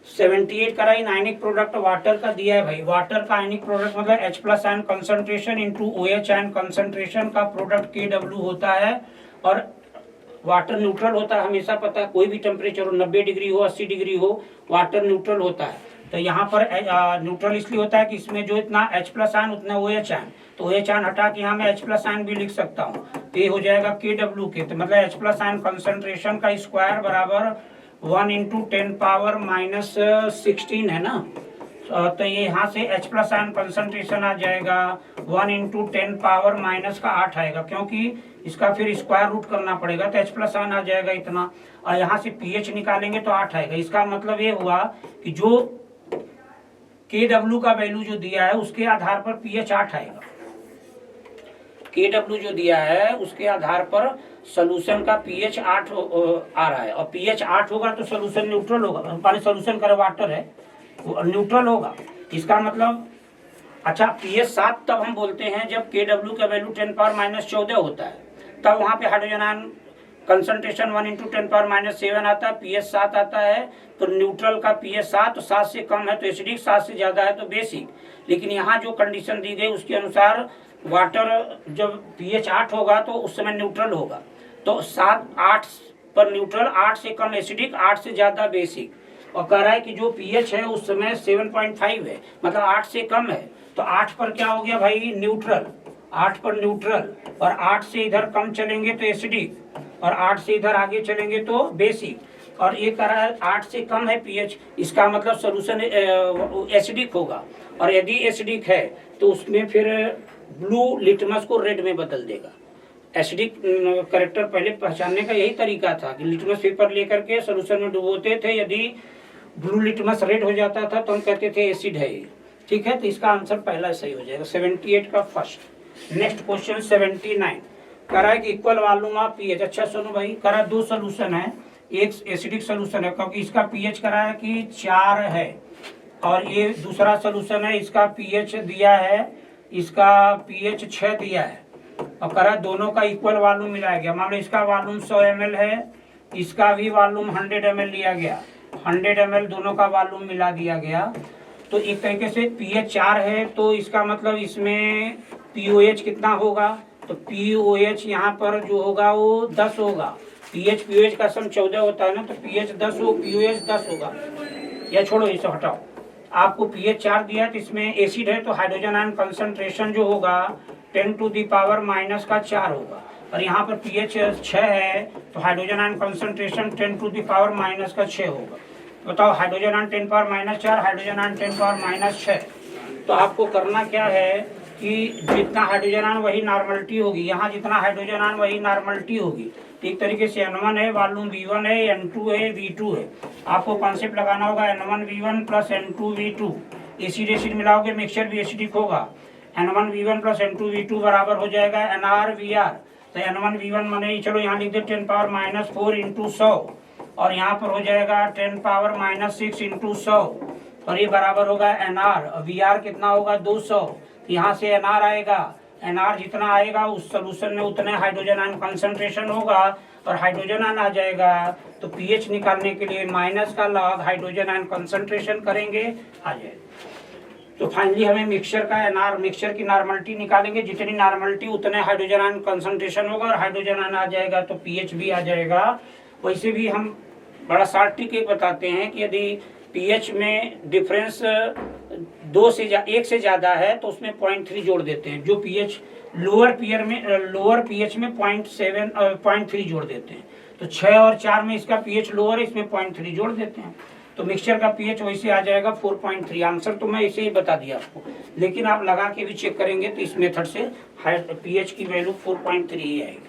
S1: 78 का आयनिक प्रोडक्ट वाटर का दिया है भाई। वाटर का आयनिक प्रोडक्ट मतलब H+ ion concentration into OH ion concentration का प्रोडक्ट Kw होता है, और वाटर न्यूट्रल होता है, हमेशा पता है, कोई भी टेम्परेचर हो, 90 डिग्री हो, 80 डिग्री हो, वाटर न्यूट्रल होता है। तो यहाँ पर न्यूट्रल इसलिए होता है कि इसमें जो इतना H+ आयन उतना OH आयन, तो OH आयन हटा के यहाँ मैं H+ आयन भी लिख सकता हूँ, तो ये हो जाएगा Kw के, तो मतलब H+ आयन कंसंट्रेशन का स्क्वायर बराबर 1 × 10⁻16 है ना। तो ये यहाँ से H+ आयन कंसंट्रेशन आ जाएगा 1 × 10⁻⁻8 आएगा, क्योंकि इसका फिर स्क्वायर रूट करना पड़ेगा, तो H+ आयन आ जाएगा इतना, और यहाँ से pH निकालेंगे तो 8 आएगा। इसका मतलब ये हुआ कि जो Kw का वैल्यू जो दिया है उसके आधार पर pH 8 आएगा। Kw जो दिया है उसके आधार पर सोल्यूशन का pH 8 आ रहा है, और pH 8 होगा तो सोल्यूशन न्यूट्रल होगा, पानी सोल्यूशन का वाटर है वो न्यूट्रल होगा। इसका मतलब अच्छा pH 7 तब हम बोलते हैं जब Kw का वैल्यू 10⁻14 होता है, तब वहाँ पे हाइड्रोजन आयन कंसंट्रेशन 1 × 10⁻7 आता है, pH 7 आता है, तो न्यूट्रल का pH 7, 7 से कम है तो एसिडिक, 7 से ज्यादा है तो बेसिक। लेकिन यहाँ जो कंडीशन दी गई उसके अनुसार वाटर जब pH 8 होगा तो उस समय न्यूट्रल होगा, तो 7, 8 पर न्यूट्रल, 8 से कम एसिडिक, 8 से ज्यादा बेसिक। और कह रहा है कि जो pH है उस समय 7.5 है, मतलब 8 से कम है, तो 8 पर क्या हो गया भाई न्यूट्रल, 8 पर न्यूट्रल, और 8 से इधर कम चलेंगे तो एसिडिक, और 8 से इधर आगे चलेंगे तो बेसिक। और ये कह रहा है 8 से कम है pH, इसका मतलब सोल्यूशन एसिडिक होगा, और यदि एसिडिक है तो उसमें फिर ब्लू लिटमस को रेड में बदल देगा। एसिडिक करेक्टर पहले पहचानने का यही तरीका था कि लिटमस पेपर लेकर के सोल्यूशन में डुबोते थे, यदि ब्लू लिटमस रेड हो जाता था तो हम कहते थे एसिड है ये। ठीक है, तो इसका आंसर पहला सही हो जाएगा, 78 का फर्स्ट। नेक्स्ट क्वेश्चन 79 कह रहा है कि इक्वल वॉल्यूम ऑफ पीएच। अच्छा सुनो भाई, कह रहा है 2 सोल्यूशन है, एक एसिडिक सोल्यूशन है क्योंकि इसका पीएच कह रहा है कि 4 है, और ये दूसरा सोल्यूशन है इसका पीएच दिया है, इसका पीएच 6 दिया है, और कह रहा है दोनों का इक्वल वॉल्यूम मिलाया गया। मान लो इसका वॉल्यूम 100 ml है, इसका भी वॉल्यूम 100 ml लिया गया, 100 ml दोनों का वॉल्यूम मिला दिया गया। तो एक तरीके से pH 4 है, तो इसका मतलब इसमें POH कितना होगा, तो POH यहाँ पर जो होगा वो 10 होगा। pH POH का सम 14 होता है ना, तो pH 10 हो, POH 10 होगा। या छोड़ो इसे हटाओ, आपको pH 4 दिया तो इसमें एसिड है तो हाइड्रोजन आयन कंसंट्रेशन जो होगा 10⁻⁻4 होगा, और यहाँ पर pH 6 है तो हाइड्रोजन आयन कंसंट्रेशन 10⁻⁻6 होगा। बताओ हाइड्रोजन आयन 10⁻⁻4, हाइड्रोजन आयन 10⁻⁻6। तो आपको करना क्या है कि जितना हाइड्रोजन आयन वही नॉर्मलिटी होगी, यहाँ जितना हाइड्रोजन आयन वही नॉर्मलिटी होगी। एक तरीके से N1 है, वॉल्यूम V1 है, N2 है, V2 है। आपको कॉन्सेप्ट लगाना होगा N1V1 plus N2V2। Acid acid मिलाओगे मिक्सचर भी एसिडिक होगा। N1V1 प्लस N2V2 बराबर हो जाएगा NrVr। तो N1V1 माने चलो यहाँ लिख दे 10⁻⁻4 × 100, और यहाँ पर हो जाएगा 10⁻⁻6 × 100, और ये बराबर होगा Nr। और Vr कितना होगा 200, यहाँ से Nr आएगा, Nr जितना आएगा उस सोल्यूशन में उतने हाइड्रोजन आयन कंसंट्रेशन होगा, और हाइड्रोजन आयन आ जाएगा तो pH निकालने के लिए माइनस का लॉग हाइड्रोजन आयन कंसंट्रेशन करेंगे, आ जाएगा। तो फाइनली हमें मिक्सचर का Nr, मिक्सचर की नॉर्मलिटी निकालेंगे, जितनी नॉर्मलिटी उतने हाइड्रोजन आयन कंसंट्रेशन होगा, और हाइड्रोजन आयन आ जाएगा तो pH भी आ जाएगा। वैसे भी हम बड़ा शॉर्ट ट्रिक बताते हैं कि यदि pH में डिफरेंस 1 से ज्यादा है तो उसमें 0.3 जोड़ देते हैं। जो pH लोअर pH में 0.3 जोड़ देते हैं। तो 6 और 4 में इसका pH लोअर है, इसमें 0.3 जोड़ देते हैं। तो मिक्सचर का पीएच वैसे आ जाएगा 4.3। आंसर तो मैं ऐसे ही बता दिया आपको, लेकिन आप लगा के भी चेक करेंगे तो इस मेथड से पीएच की वैल्यू 4.3 ही आएगी।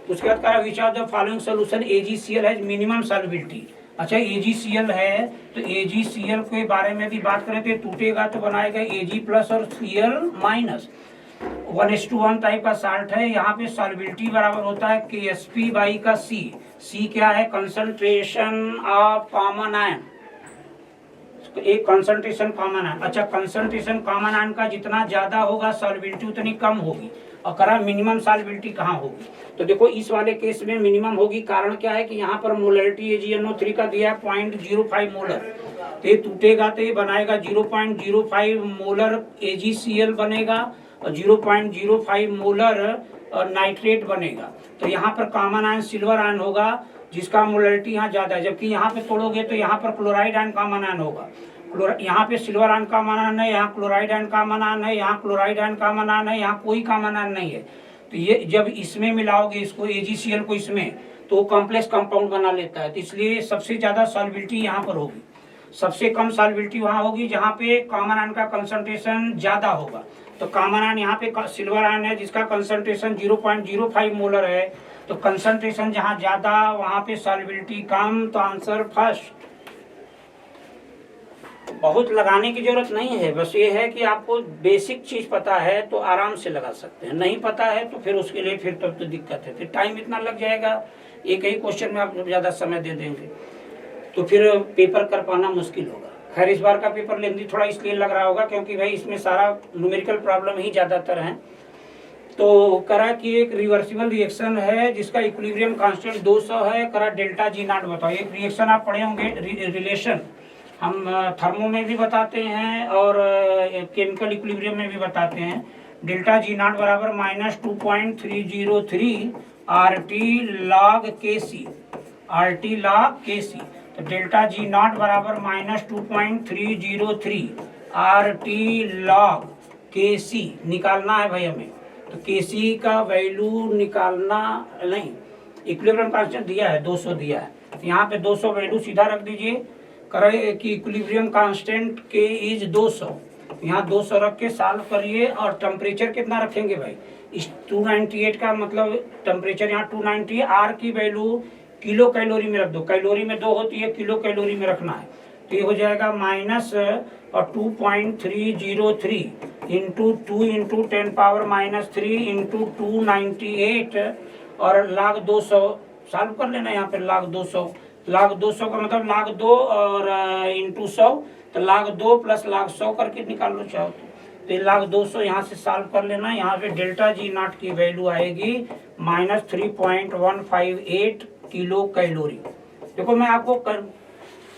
S1: उसके बाद कहा विच of the following solution AgCl has minimum solubility. अच्छा AgCl है तो AgCl के बारे में भी बात करें तो टूटेगा तो बनाएगा Ag प्लस और Cl माइनस। 1:1 टाइप का साल्ट है। यहाँ पे सॉल्युबिलिटी बराबर होता है KSP बाई का C क्या है? कंसंट्रेशन ऑफ कॉमन आयन, एक कंसंट्रेशन कॉमन आयन। अच्छा कंसंट्रेशन कॉमन आयन का जितना ज्यादा होगा सॉल्युबिलिटी उतनी कम होगी। और करा मिनिमम सॉल्युबिलिटी कहाँ होगी? तो देखो इस वाले केस में मिनिमम होगी। कारण क्या है कि यहाँ पर मोलरिटी AgNO3 का दिया है 0.05 मोलर, तो ये टूटेगा तो ये बनाएगा 0.05 मोलर AgCl बनेगा और 0.05 मोलर नाइट्रेट बनेगा। तो यहाँ पर कॉमन आयन सिल्वर आयन होगा जिसका मोलरिटी यहाँ ज्यादा है, जबकि यहाँ पे तोड़ोगे तो यहाँ पर क्लोराइड आयन कॉमन आयन होगा। यहाँ पे सिल्वर आयन कॉमन आयन है, यहाँ क्लोराइड आयन कॉमन आयन है, यहाँ क्लोराइड आयन कॉमन आयन है, यहाँ कोई कॉमन आयन नहीं है। तो ये जब इसमें मिलाओगे इसको AgCl को इसमें तो कॉम्प्लेक्स कंपाउंड बना लेता है। तो इसलिए सबसे ज्यादा सॉल्युबिलिटी यहाँ पर होगी, सबसे कम सॉल्युबिलिटी वहाँ होगी जहाँ पे कॉमन आयन का कंसंट्रेशन ज्यादा होगा। तो कॉमन आयन यहाँ पे सिल्वर आयन है जिसका कंसंट्रेशन 0.05 मोलर है। तो कंसंट्रेशन जहाँ ज्यादा वहाँ पे सॉल्युबिलिटी कम। तो आंसर फर्स्ट। बहुत लगाने की जरूरत नहीं है, बस ये है कि आपको बेसिक चीज पता है तो आराम से लगा सकते हैं, नहीं पता है तो फिर उसके लिए फिर तो दिक्कत है, फिर टाइम इतना लग जाएगा, एक ही क्वेश्चन में आप ज्यादा समय दे देंगे तो फिर पेपर कर पाना मुश्किल होगा। खैर इस बार का पेपर लेंदी थोड़ा इसलिए लग रहा होगा क्योंकि भाई इसमें सारा न्यूमेरिकल प्रॉब्लम ही ज्यादातर है। तो करा कि एक रिवर्सिबल रिएक्शन है जिसका इक्विलिब्रियम कांस्टेंट 200 है। करा डेल्टा G0 बताओ। एक रिएक्शन आप पढ़े होंगे रिलेशन, हम थर्मो में भी बताते हैं और केमिकल इक्विलिब्रियम में भी बताते हैं। डेल्टा G0 बराबर -2.303 RT log Kc, RT log Kc। तो डेल्टा G0 बराबर -2.303 RT log Kc निकालना है भाई हमें। तो Kc का वैल्यू निकालना नहीं, इक्विलिब्रियम कांस्टेंट दिया है 200 दिया है, तो यहाँ पे 200 वैल्यू सीधा रख दीजिए। करे कि इक्विलिब्रियम कांस्टेंट K इज 200, यहाँ 200 रख के सॉल्व करिए। और टेम्परेचर कितना रखेंगे भाई? इस 298 का मतलब टेम्परेचर यहाँ 290, R की वैल्यू किलो कैलोरी में रख दो, कैलोरी में 2 होती है, किलो कैलोरी में रखना है। तो ये हो जाएगा माइनस 2.303 इंटू 2 इंटू 10⁻³ इंटू 298 और लाख 200 सॉल्व कर लेना। यहाँ पे लाख 200 का मतलब लाख 2 और इंटू 100, तो लाख 2 प्लस लाख 100 करके निकाल लो चाहो तो लाख 200 यहाँ से सॉल्व कर लेना। यहाँ पे डेल्टा G0 की वैल्यू आएगी -3.158 किलो कैलोरी। देखो मैं आपको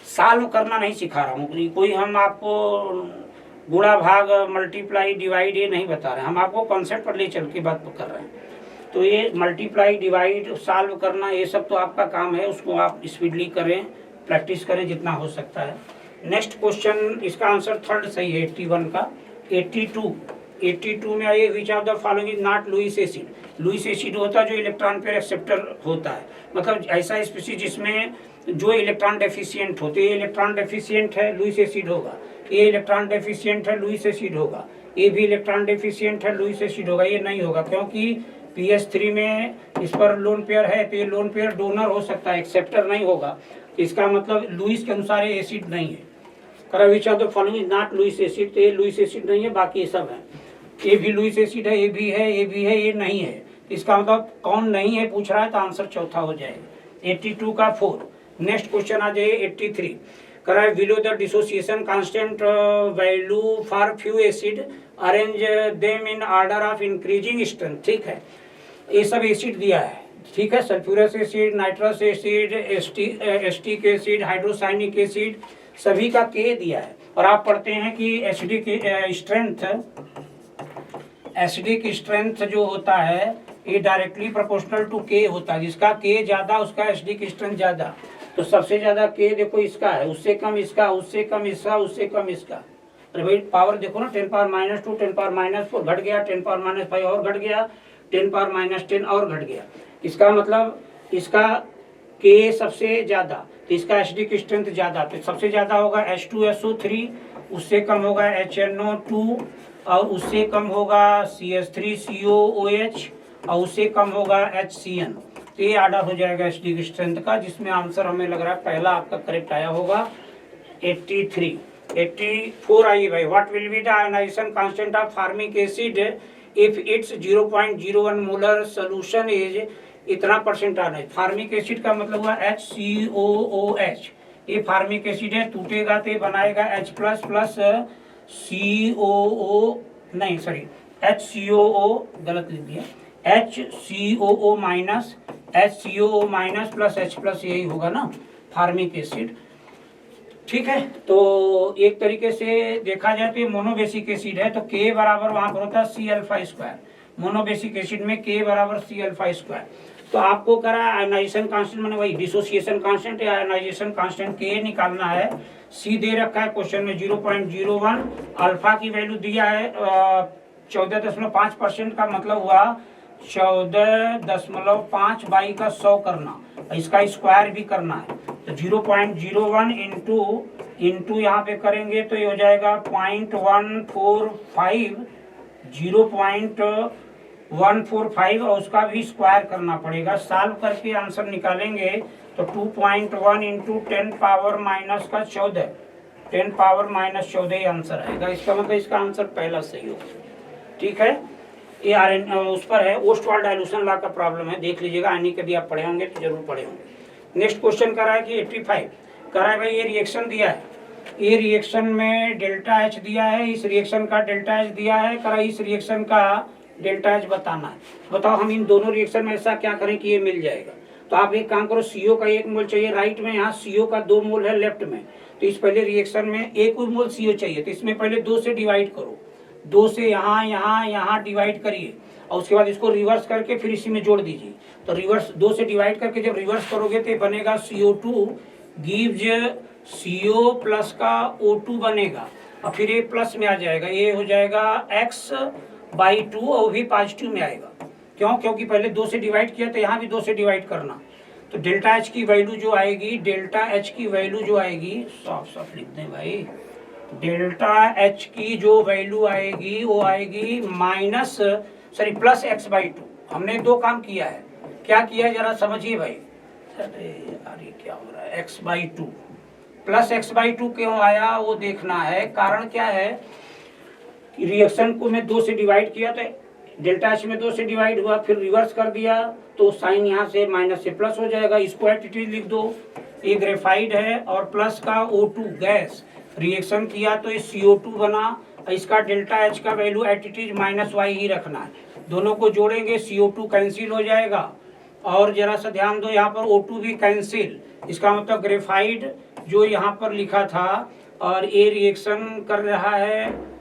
S1: सॉल्व करना नहीं सिखा रहा हूँ, कोई हम आपको गुणा भाग मल्टीप्लाई डिवाइड ये नहीं बता रहे हैं, हम आपको कॉन्सेप्ट पर ले चल के बात कर रहे हैं। तो ये मल्टीप्लाई डिवाइड सॉल्व करना ये सब तो आपका काम है, उसको आप स्पीडली करें, प्रैक्टिस करें जितना हो सकता है। नेक्स्ट क्वेश्चन, इसका आंसर थर्ड सही है 81 का। 82 में आइए, which of the following is not Lewis acid. Lewis acid होता है जो इलेक्ट्रॉन पेयर एक्सेप्टर होता है, मतलब ऐसा स्पीशीज जिसमें जो इलेक्ट्रॉन डेफिशिएंट होते हैं। इलेक्ट्रॉन डेफिशिएंट है लुईस एसिड होगा, ये इलेक्ट्रॉन डेफिशिएंट है लुईस एसिड होगा, ये भी इलेक्ट्रॉन डेफिशिएंट है लुईस एसिड होगा। ये नहीं होगा क्योंकि pH3 में इस पर लोन पेयर है, तो ये लोन पेयर डोनर हो सकता है, एक्सेप्टर नहीं होगा। इसका मतलब लुईस के अनुसार ये एसिड नहीं है। Which of the following is not Lewis acid, तो ये लुईस एसिड नहीं है, बाकी सब है। ये भी लुईस एसिड है, ये भी है, ये भी है, ये नहीं है। इसका मतलब कौन नहीं है पूछ रहा है, तो आंसर चौथा हो जाएगा 82 का 4। नेक्स्ट क्वेश्चन आ जाइए 83। करा below the dissociation constant value for few acid, arrange them in order of increasing strength. ठीक है, ये सब एसिड दिया है, ठीक है, sulphurous acid, nitrous acid, acetic acid, hydrocyanic acid, सभी का के दिया है। और आप पढ़ते हैं कि एसिडिक स्ट्रेंथ जो होता है ये डायरेक्टली प्रोपोर्शनल टू के होता है, जिसका के ज्यादा उसका एसिडिक स्ट्रेंथ ज्यादा। तो सबसे ज्यादा के देखो इसका है, उससे कम इसका, उससे कम इसका, उससे कम इसका। अरे भाई पावर देखो ना, 10⁻², 10⁻⁴ घट गया, 10⁻⁵ और घट गया, 10⁻10 और घट गया। इसका मतलब इसका के सबसे ज्यादा, तो इसका एसिडिक स्ट्रेंथ ज्यादा, तो सबसे ज्यादा होगा H2SO3, उससे कम होगा HNO2, और उससे कम होगा CH3COOH, और उससे कम होगा HCN। तो ये ऑर्डर हो जाएगा एसिडिक स्ट्रेंथ का, जिसमें आंसर हमें लग रहा है पहला आपका करेक्ट आया होगा 83। 84 आई भाई, what will be the ionisation constant of formic acid if its 0.01 molar solution is इतना परसेंट आना है। फार्मिक एसिड का मतलब हुआ HCOOH, ये फार्मिक एसिड है, टूटेगा तो बनाएगा H प्लस प्लस COO, नहीं सॉरी HCOO, गलत लिख दिया, HCOO minus HCOO minus plus H plus, यही होगा ना फार्मिक एसिड। ठीक है, तो एक तरीके से देखा जाए तो ये मोनोबेसिक एसिड है, तो K बराबर वहां पर होता है C alpha square. Monobasic acid में K बराबर C अल्फा स्क्वायर। तो आपको करा आयोनाइजेशन कांस्टेंट मैंने वही डिसोसिएशन कांस्टेंट या आयोनाइजेशन कांस्टेंट K निकालना है। C दे रखा है क्वेश्चन में 0.01, अल्फा की वैल्यू दिया है 14.5%, का मतलब हुआ 14.5 बाई का 100 करना, इसका स्क्वायर भी करना है, तो 0.01 इंटू यहाँ पे करेंगे तो ये हो जाएगा 0.145, 0.145, और उसका भी स्क्वायर करना पड़ेगा। सॉल्व करके आंसर निकालेंगे तो 2.1 इंटू 10 पावर माइनस का 14, 10 पावर माइनस 14 आंसर आएगा। इसका मतलब इसका आंसर पहला सही होगा। ठीक है, ये उस पर है, ओस्टवाल्ड डाइल्यूशन लॉ का प्रॉब्लम है, देख लीजिएगा, आने कभी आप पढ़े होंगे तो जरूर पढ़े होंगे। नेक्स्ट क्वेश्चन कर रहा है कि 85 कर रहा है भाई, ये रिएक्शन दिया है, ये रिएक्शन में डेल्टा H दिया है, इस रिएक्शन का डेल्टा H दिया है, कर इस रिएक्शन का डेल्टा H बताना है। बताओ हम इन दोनों रिएक्शन में ऐसा क्या करें कि ये मिल जाएगा। तो आप एक काम करो, CO का 1 मोल चाहिए राइट में, यहाँ CO का 2 मोल है लेफ्ट में, तो इस पहले रिएक्शन में 1 मोल CO चाहिए, तो इसमें पहले 2 से डिवाइड करो, 2 से यहाँ यहाँ यहाँ डिवाइड करिए, और उसके बाद इसको रिवर्स करके फिर इसी में जोड़ दीजिए। तो रिवर्स 2 से डिवाइड करके जब रिवर्स करोगे तो बनेगा CO2 गिव्स CO प्लस का O2 बनेगा, और फिर ये प्लस में आ जाएगा, ये हो जाएगा X/2, और भी पॉजिटिव में आएगा। क्यों? क्योंकि पहले 2 से डिवाइड किया तो यहाँ भी 2 से डिवाइड करना। तो डेल्टा H की वैल्यू जो आएगी, डेल्टा H की वैल्यू जो आएगी, साफ साफ लिख दें भाई, डेल्टा H की जो वैल्यू आएगी वो आएगी प्लस X/2। हमने 2 काम किया है, क्या किया है जरा समझिए भाई। अरे यार ये क्या हो रहा है, X/2 प्लस X/2 क्यों आया वो देखना है। कारण क्या है कि रिएक्शन को मैं 2 से डिवाइड किया, तो डेल्टा H में 2 से डिवाइड हुआ, फिर रिवर्स कर दिया तो साइन यहाँ से माइनस से प्लस हो जाएगा, इसको एटीट्यूड लिख दो। ये ग्रेफाइड है और प्लस का O2 गैस, रिएक्शन किया तो ये CO2 बना, इसका डेल्टा H का वैल्यू एटीट्यूड -y ही रखना है। दोनों को जोड़ेंगे CO2 कैंसिल हो जाएगा, और जरा सा ध्यान दो यहाँ पर O2 भी कैंसिल, इसका मतलब ग्रेफाइड जो यहाँ पर लिखा था, और ये रिएक्शन कर रहा है,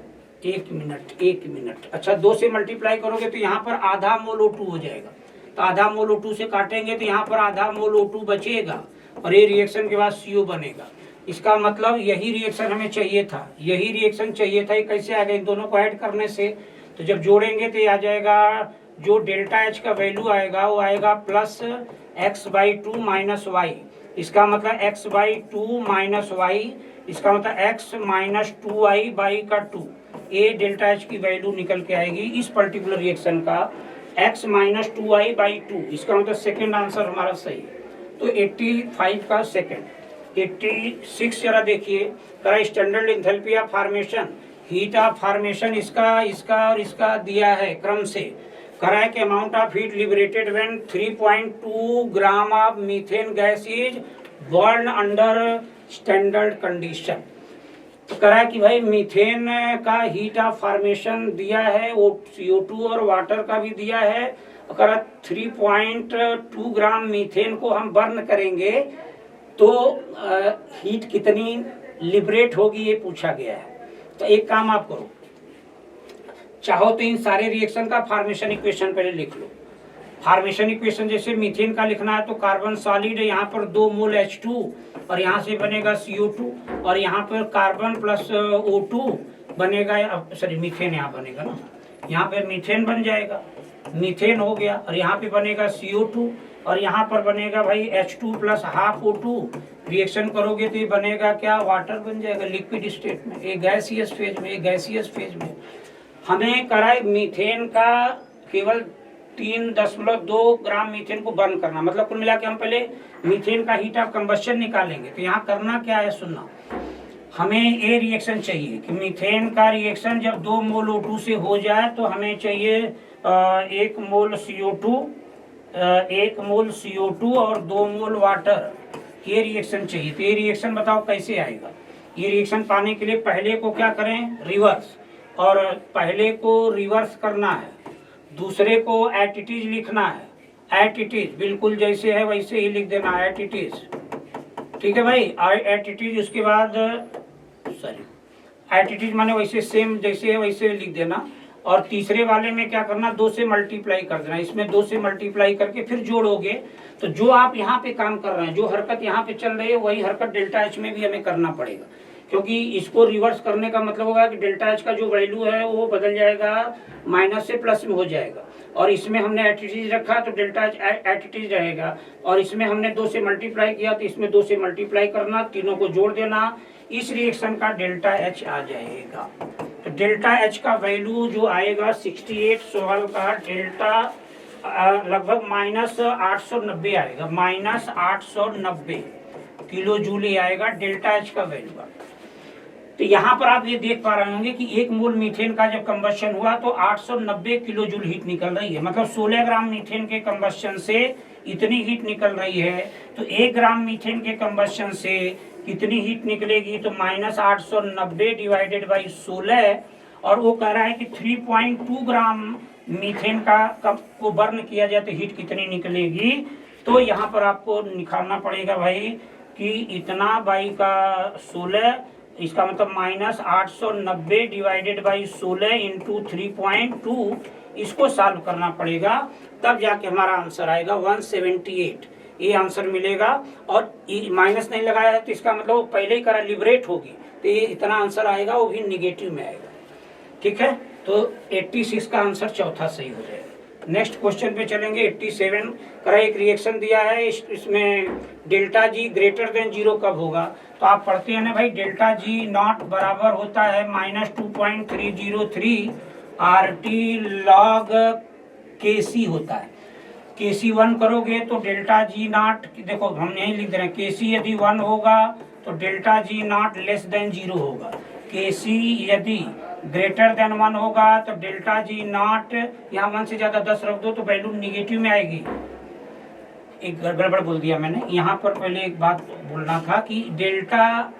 S1: एक मिनट, अच्छा 2 से मल्टीप्लाई करोगे तो यहाँ पर आधा मोल O2 हो जाएगा, तो आधा मोल O2 से काटेंगे तो यहाँ पर आधा मोल O2 बचेगा, और ये रिएक्शन के बाद CO बनेगा। इसका मतलब यही रिएक्शन हमें चाहिए था, यही रिएक्शन चाहिए था। ये कैसे आ गया, इन दोनों को ऐड करने से। तो जब जोड़ेंगे तो ये आ जाएगा, जो डेल्टा H का वैल्यू आएगा वो आएगा प्लस X/2 माइनस y, इसका मतलब X/2 माइनस y, इसका मतलब X माइनस 2y/2, ये डेल्टा H की वैल्यू निकल के आएगी इस पर्टिकुलर रिएक्शन का, X माइनस 2y/2, इसका मतलब सेकेंड आंसर हमारा सही। तो 85 का सेकेंड। 86 जरा देखिए, करा standard enthalpy of formation, heat of formation, इसका और इसका दिया है क्रम से। करा है कि amount of heat liberated when 3.2 gram of methane gas is burn under standard condition. तो करा कि भाई मीथेन का हीट ऑफ फॉर्मेशन दिया है, वो CO2 और वाटर का भी दिया है। करा 3.2 ग्राम मीथेन को हम बर्न करेंगे तो हीट कितनी लिबरेट होगी ये पूछा गया है। तो एक काम आप करो, चाहो तो इन सारे रिएक्शन का फॉर्मेशन इक्वेशन पहले लिख लो। फॉर्मेशन इक्वेशन जैसे मीथेन का लिखना है तो कार्बन सॉलिड है, यहाँ पर 2 मोल H2 और यहाँ से बनेगा CO2, और यहाँ पर कार्बन प्लस O2 बनेगा, सॉरी मीथेन यहाँ बनेगा ना, यहाँ पे मीथेन बन जाएगा, मीथेन हो गया, और यहाँ पे बनेगा CO2, और यहाँ पर बनेगा भाई H2 plus half O2। Reaction करोगे तो ये बनेगा क्या, वाटर बन जाएगा लिक्विड स्टेट में, एक गैसियस फेज में, एक गैसियस फेज में। हमें करा मीथेन का केवल 3.2 ग्राम मीथेन को बर्न करना, मतलब कुल मिला के हम पहले मीथेन का हीट ऑफ कंबस्शन निकालेंगे। तो यहाँ करना क्या है सुनना, हमें ये रिएक्शन चाहिए कि मीथेन का रिएक्शन जब 2 मोल O2 से हो जाए तो हमें चाहिए 1 मोल CO2, 1 मोल CO2 और 2 मोल वाटर, ये रिएक्शन चाहिए। तो ये रिएक्शन बताओ कैसे आएगा। ये रिएक्शन पाने के लिए पहले को क्या करें, रिवर्स, और पहले को रिवर्स करना है, दूसरे को एट इट इज लिखना है। एट इट इज बिल्कुल जैसे है वैसे ही लिख देना, एट इट इज, ठीक है भाई। एट इट इज, उसके बाद सॉरी एट इट इज माने वैसे सेम जैसे है वैसे लिख देना। और तीसरे वाले में क्या करना, 2 से मल्टीप्लाई कर देना। इसमें 2 से मल्टीप्लाई करके फिर जोड़ोगे तो जो आप यहाँ पे काम कर रहे हैं, जो हरकत यहाँ पे चल रही है वही हरकत डेल्टा एच में भी हमें करना पड़ेगा, क्योंकि इसको रिवर्स करने का मतलब होगा कि डेल्टा एच का जो वैल्यू है वो बदल जाएगा, माइनस से प्लस में हो जाएगा। और इसमें हमने एटीटीज रखा तो डेल्टा एच एटीटीज रहेगा, और इसमें हमने 2 से मल्टीप्लाई किया तो इसमें 2 से मल्टीप्लाई करना, तीनों को जोड़ देना, इस रिएक्शन का डेल्टा एच आ जाएगा। तो डेल्टा एच का वैल्यू जो आएगा 68 सवाल का डेल्टा लगभग -890 आएगा, -890 किलो जूल आएगा डेल्टा एच का वैल्यू। तो यहाँ पर आप ये देख पा रहे होंगे कि 1 मोल मीथेन का जब कंबस्शन हुआ तो 890 किलो जूल हीट निकल रही है, मतलब 16 ग्राम मीथेन के कंबस्शन से इतनी हीट निकल रही है। तो 1 ग्राम मीथेन के कंबस्शन से कितनी हीट निकलेगी, तो -890 डिवाइडेड बाई 16, और वो कह रहा है कि 3.2 ग्राम मीथेन को बर्न किया जाए तो हीट कितनी निकलेगी। तो यहाँ पर आपको निकालना पड़ेगा भाई कि इतना बाई का 16, इसका मतलब -890 डिवाइडेड बाई 16 इंटू 3.2, इसको सॉल्व करना पड़ेगा, तब जाके हमारा आंसर आएगा 178, ये आंसर मिलेगा। और माइनस नहीं लगाया है तो इसका मतलब वो पहले ही करा लिबरेट होगी, तो ये इतना आंसर आएगा, वो भी निगेटिव में आएगा, ठीक है। तो 86 का आंसर चौथा सही हो जाएगा। नेक्स्ट क्वेश्चन पे चलेंगे। 87 का एक रिएक्शन दिया है, इसमें डेल्टा जी ग्रेटर देन 0 कब होगा। तो आप पढ़ते हैं ना भाई, डेल्टा जी नॉट बराबर होता है -2.303 RT log KC होता है। KC 1 करोगे तो डेल्टा जी नॉट, देखो हम यही लिख दे रहे हैं, KC यदि 1 होगा तो delta G not less than 0 होगा। KC यदि ग्रेटर देन 1 होगा तो डेल्टा जी नॉट, यहाँ 1 से ज्यादा 10 रख दो तो वैल्यू निगेटिव में आएगी। एक गड़बड़ बोल दिया मैंने, यहाँ पर पहले एक बात बोलना था कि डेल्टा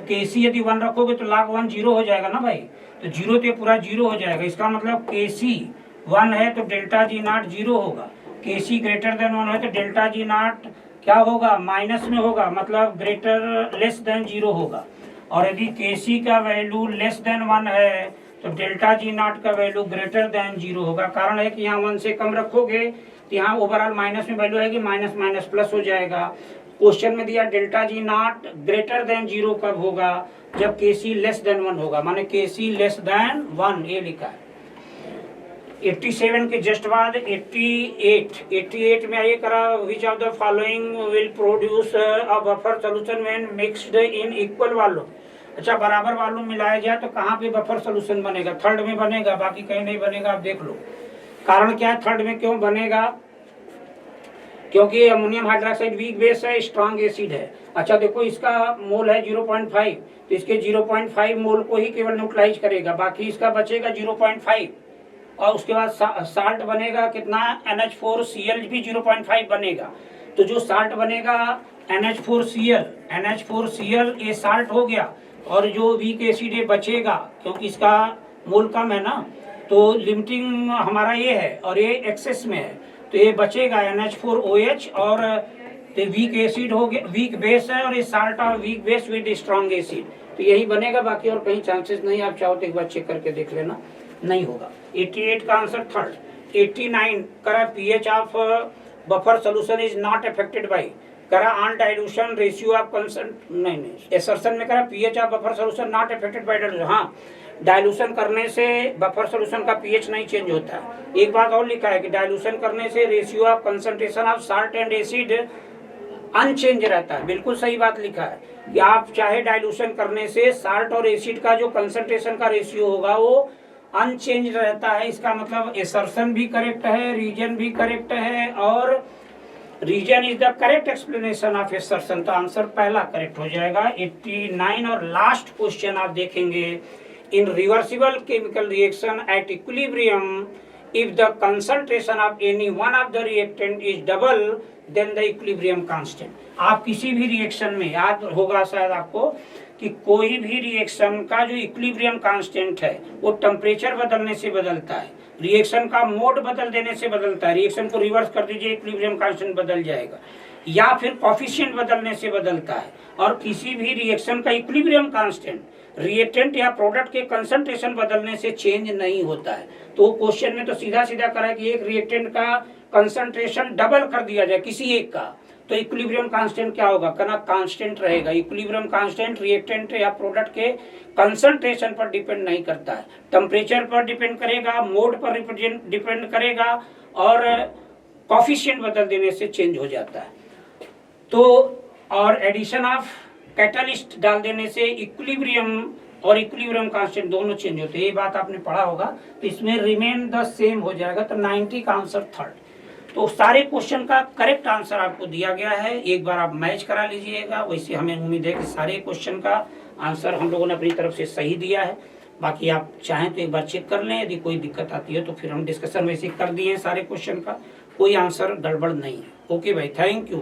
S1: KC यदि 1 रखोगे तो log 1 0 हो जाएगा ना भाई, तो 0 तो पूरा 0 हो जाएगा। इसका मतलब KC 1 है तो डेल्टा जी नॉट 0 होगा। KC ग्रेटर देन 1 है तो डेल्टा जी नॉट क्या होगा, माइनस में होगा, मतलब ग्रेटर लेस देन 0 होगा। और यदि KC का वैल्यू लेस देन 1 है तो डेल्टा जी नॉट का वैल्यू ग्रेटर देन 0 होगा। कारण है कि यहाँ 1 से कम रखोगे तो यहाँ ओवरऑल माइनस में वैल्यू आएगी, माइनस माइनस प्लस हो जाएगा। क्वेश्चन में दिया delta G not greater than 0 कब होगा, जब KC लेस देन 1 होगा, माने KC लेस देन 1, ये लिखा है। 87 के जस्ट बाद 88 में आइए करा, which of the following will produce a buffer solution when mixed in equal volume. अच्छा, बराबर वॉल्यूम मिलाया जाए तो कहाँ पे बफर सोल्यूशन बनेगा, थर्ड में बनेगा, बाकी कहीं नहीं बनेगा। आप देख लो कारण क्या है, थर्ड में क्यों बनेगा, क्योंकि अमोनियम हाइड्रोक्साइड वीक बेस है, स्ट्रॉन्ग एसिड है। अच्छा देखो, इसका मोल है 0.5, तो इसके 0.5 मोल को ही केवल न्यूट्रलाइज करेगा, बाकी इसका बचेगा 0.5। और उसके बाद साल्ट बनेगा कितना, NH4Cl भी 0.5 बनेगा। तो जो साल्ट बनेगा NH4Cl ये साल्ट हो गया, और जो वीक एसिड ये बचेगा क्योंकि इसका मोल कम है ना, तो लिमिटिंग हमारा ये है और ये एक्सेस में है, तो ये बचेगा NH4OH, और वीक एसिड हो गया, वीक बेस है, और ये साल्ट और weak base with strong acid, तो यही बनेगा, बाकी और कहीं चांसेस नहीं। आप चाहो तो एक बार चेक करके देख लेना, नहीं होगा। 88 का आंसर थर्ड। 89 करा pH of buffer solution is not affected by, करा ऑन डाइल्यूशन रेशियो ऑफ कंसंट, नहीं एसर्शन में करा pH of buffer solution not affected by dilution. हाँ, डाइल्यूशन करने से बफर सॉल्यूशन का पीएच नहीं चेंज होता है। एक बात और लिखा है कि डाइल्यूशन करने से ratio of concentration of salt and acid unchange रहता है। बिल्कुल सही बात लिखा है कि आप चाहे डाइल्यूशन करने से साल्ट और एसिड का जो कंसंट्रेशन का रेशियो होगा वो अनचेंज रहता है। इसका मतलब एसर्शन भी करेक्ट है, रीजन भी करेक्ट है, और reason is the correct explanation of assertion. तो आंसर पहला करेक्ट हो जाएगा 89। और लास्ट क्वेश्चन आप देखेंगे, in reversible chemical reaction at equilibrium if the concentration of any one of the reactant is double then the equilibrium constant। आप किसी भी रिएक्शन में, याद होगा शायद आपको कि कोई भी रिएक्शन का जो इक्विलिब्रियम कांस्टेंट है वो टेम्परेचर बदलने से बदलता है, रिएक्शन का मोड बदल देने से बदलता है। रिएक्शन को रिवर्स कर दीजिए, इक्विलिब्रियम कांस्टेंट बदल जाएगा, या फिर कोफिशिएंट बदलने से बदलता है। और किसी भी रिएक्शन का इक्विलिब्रियम कांस्टेंट रिएक्टेंट या प्रोडक्ट के कंसंट्रेशन बदलने से चेंज नहीं होता है। तो क्वेश्चन में तो सीधा सीधा करा है कि एक रिएक्टेंट का कंसंट्रेशन डबल कर दिया जाए किसी एक का, तो इक्विलिब्रियम कांस्टेंट क्या होगा, कहना कांस्टेंट रहेगा। इक्विलिब्रियम कांस्टेंट रिएक्टेंट या प्रोडक्ट के कंसंट्रेशन पर डिपेंड नहीं करता है, टेम्परेचर पर डिपेंड करेगा, मोड पर डिपेंड करेगा, और कोफिशिएंट बदल देने से चेंज हो जाता है। तो और एडिशन ऑफ कैटलिस्ट डाल देने से इक्विलिब्रियम और इक्विलिब्रियम कांस्टेंट दोनों चेंज होते हैं। ये बात आपने पढ़ा होगा, तो इसमें रिमेन द सेम हो जाएगा। तो 90 का आंसर थर्ड। तो सारे क्वेश्चन का करेक्ट आंसर आपको दिया गया है, एक बार आप मैच करा लीजिएगा। वैसे हमें उम्मीद है कि सारे क्वेश्चन का आंसर हम लोगों ने अपनी तरफ से सही दिया है। बाकी आप चाहें तो एक बार चेक कर लें, यदि कोई दिक्कत आती है तो फिर हम डिस्कशन वैसे कर दिए हैं सारे क्वेश्चन का, कोई आंसर गड़बड़ नहीं है। ओके भाई, थैंक यू।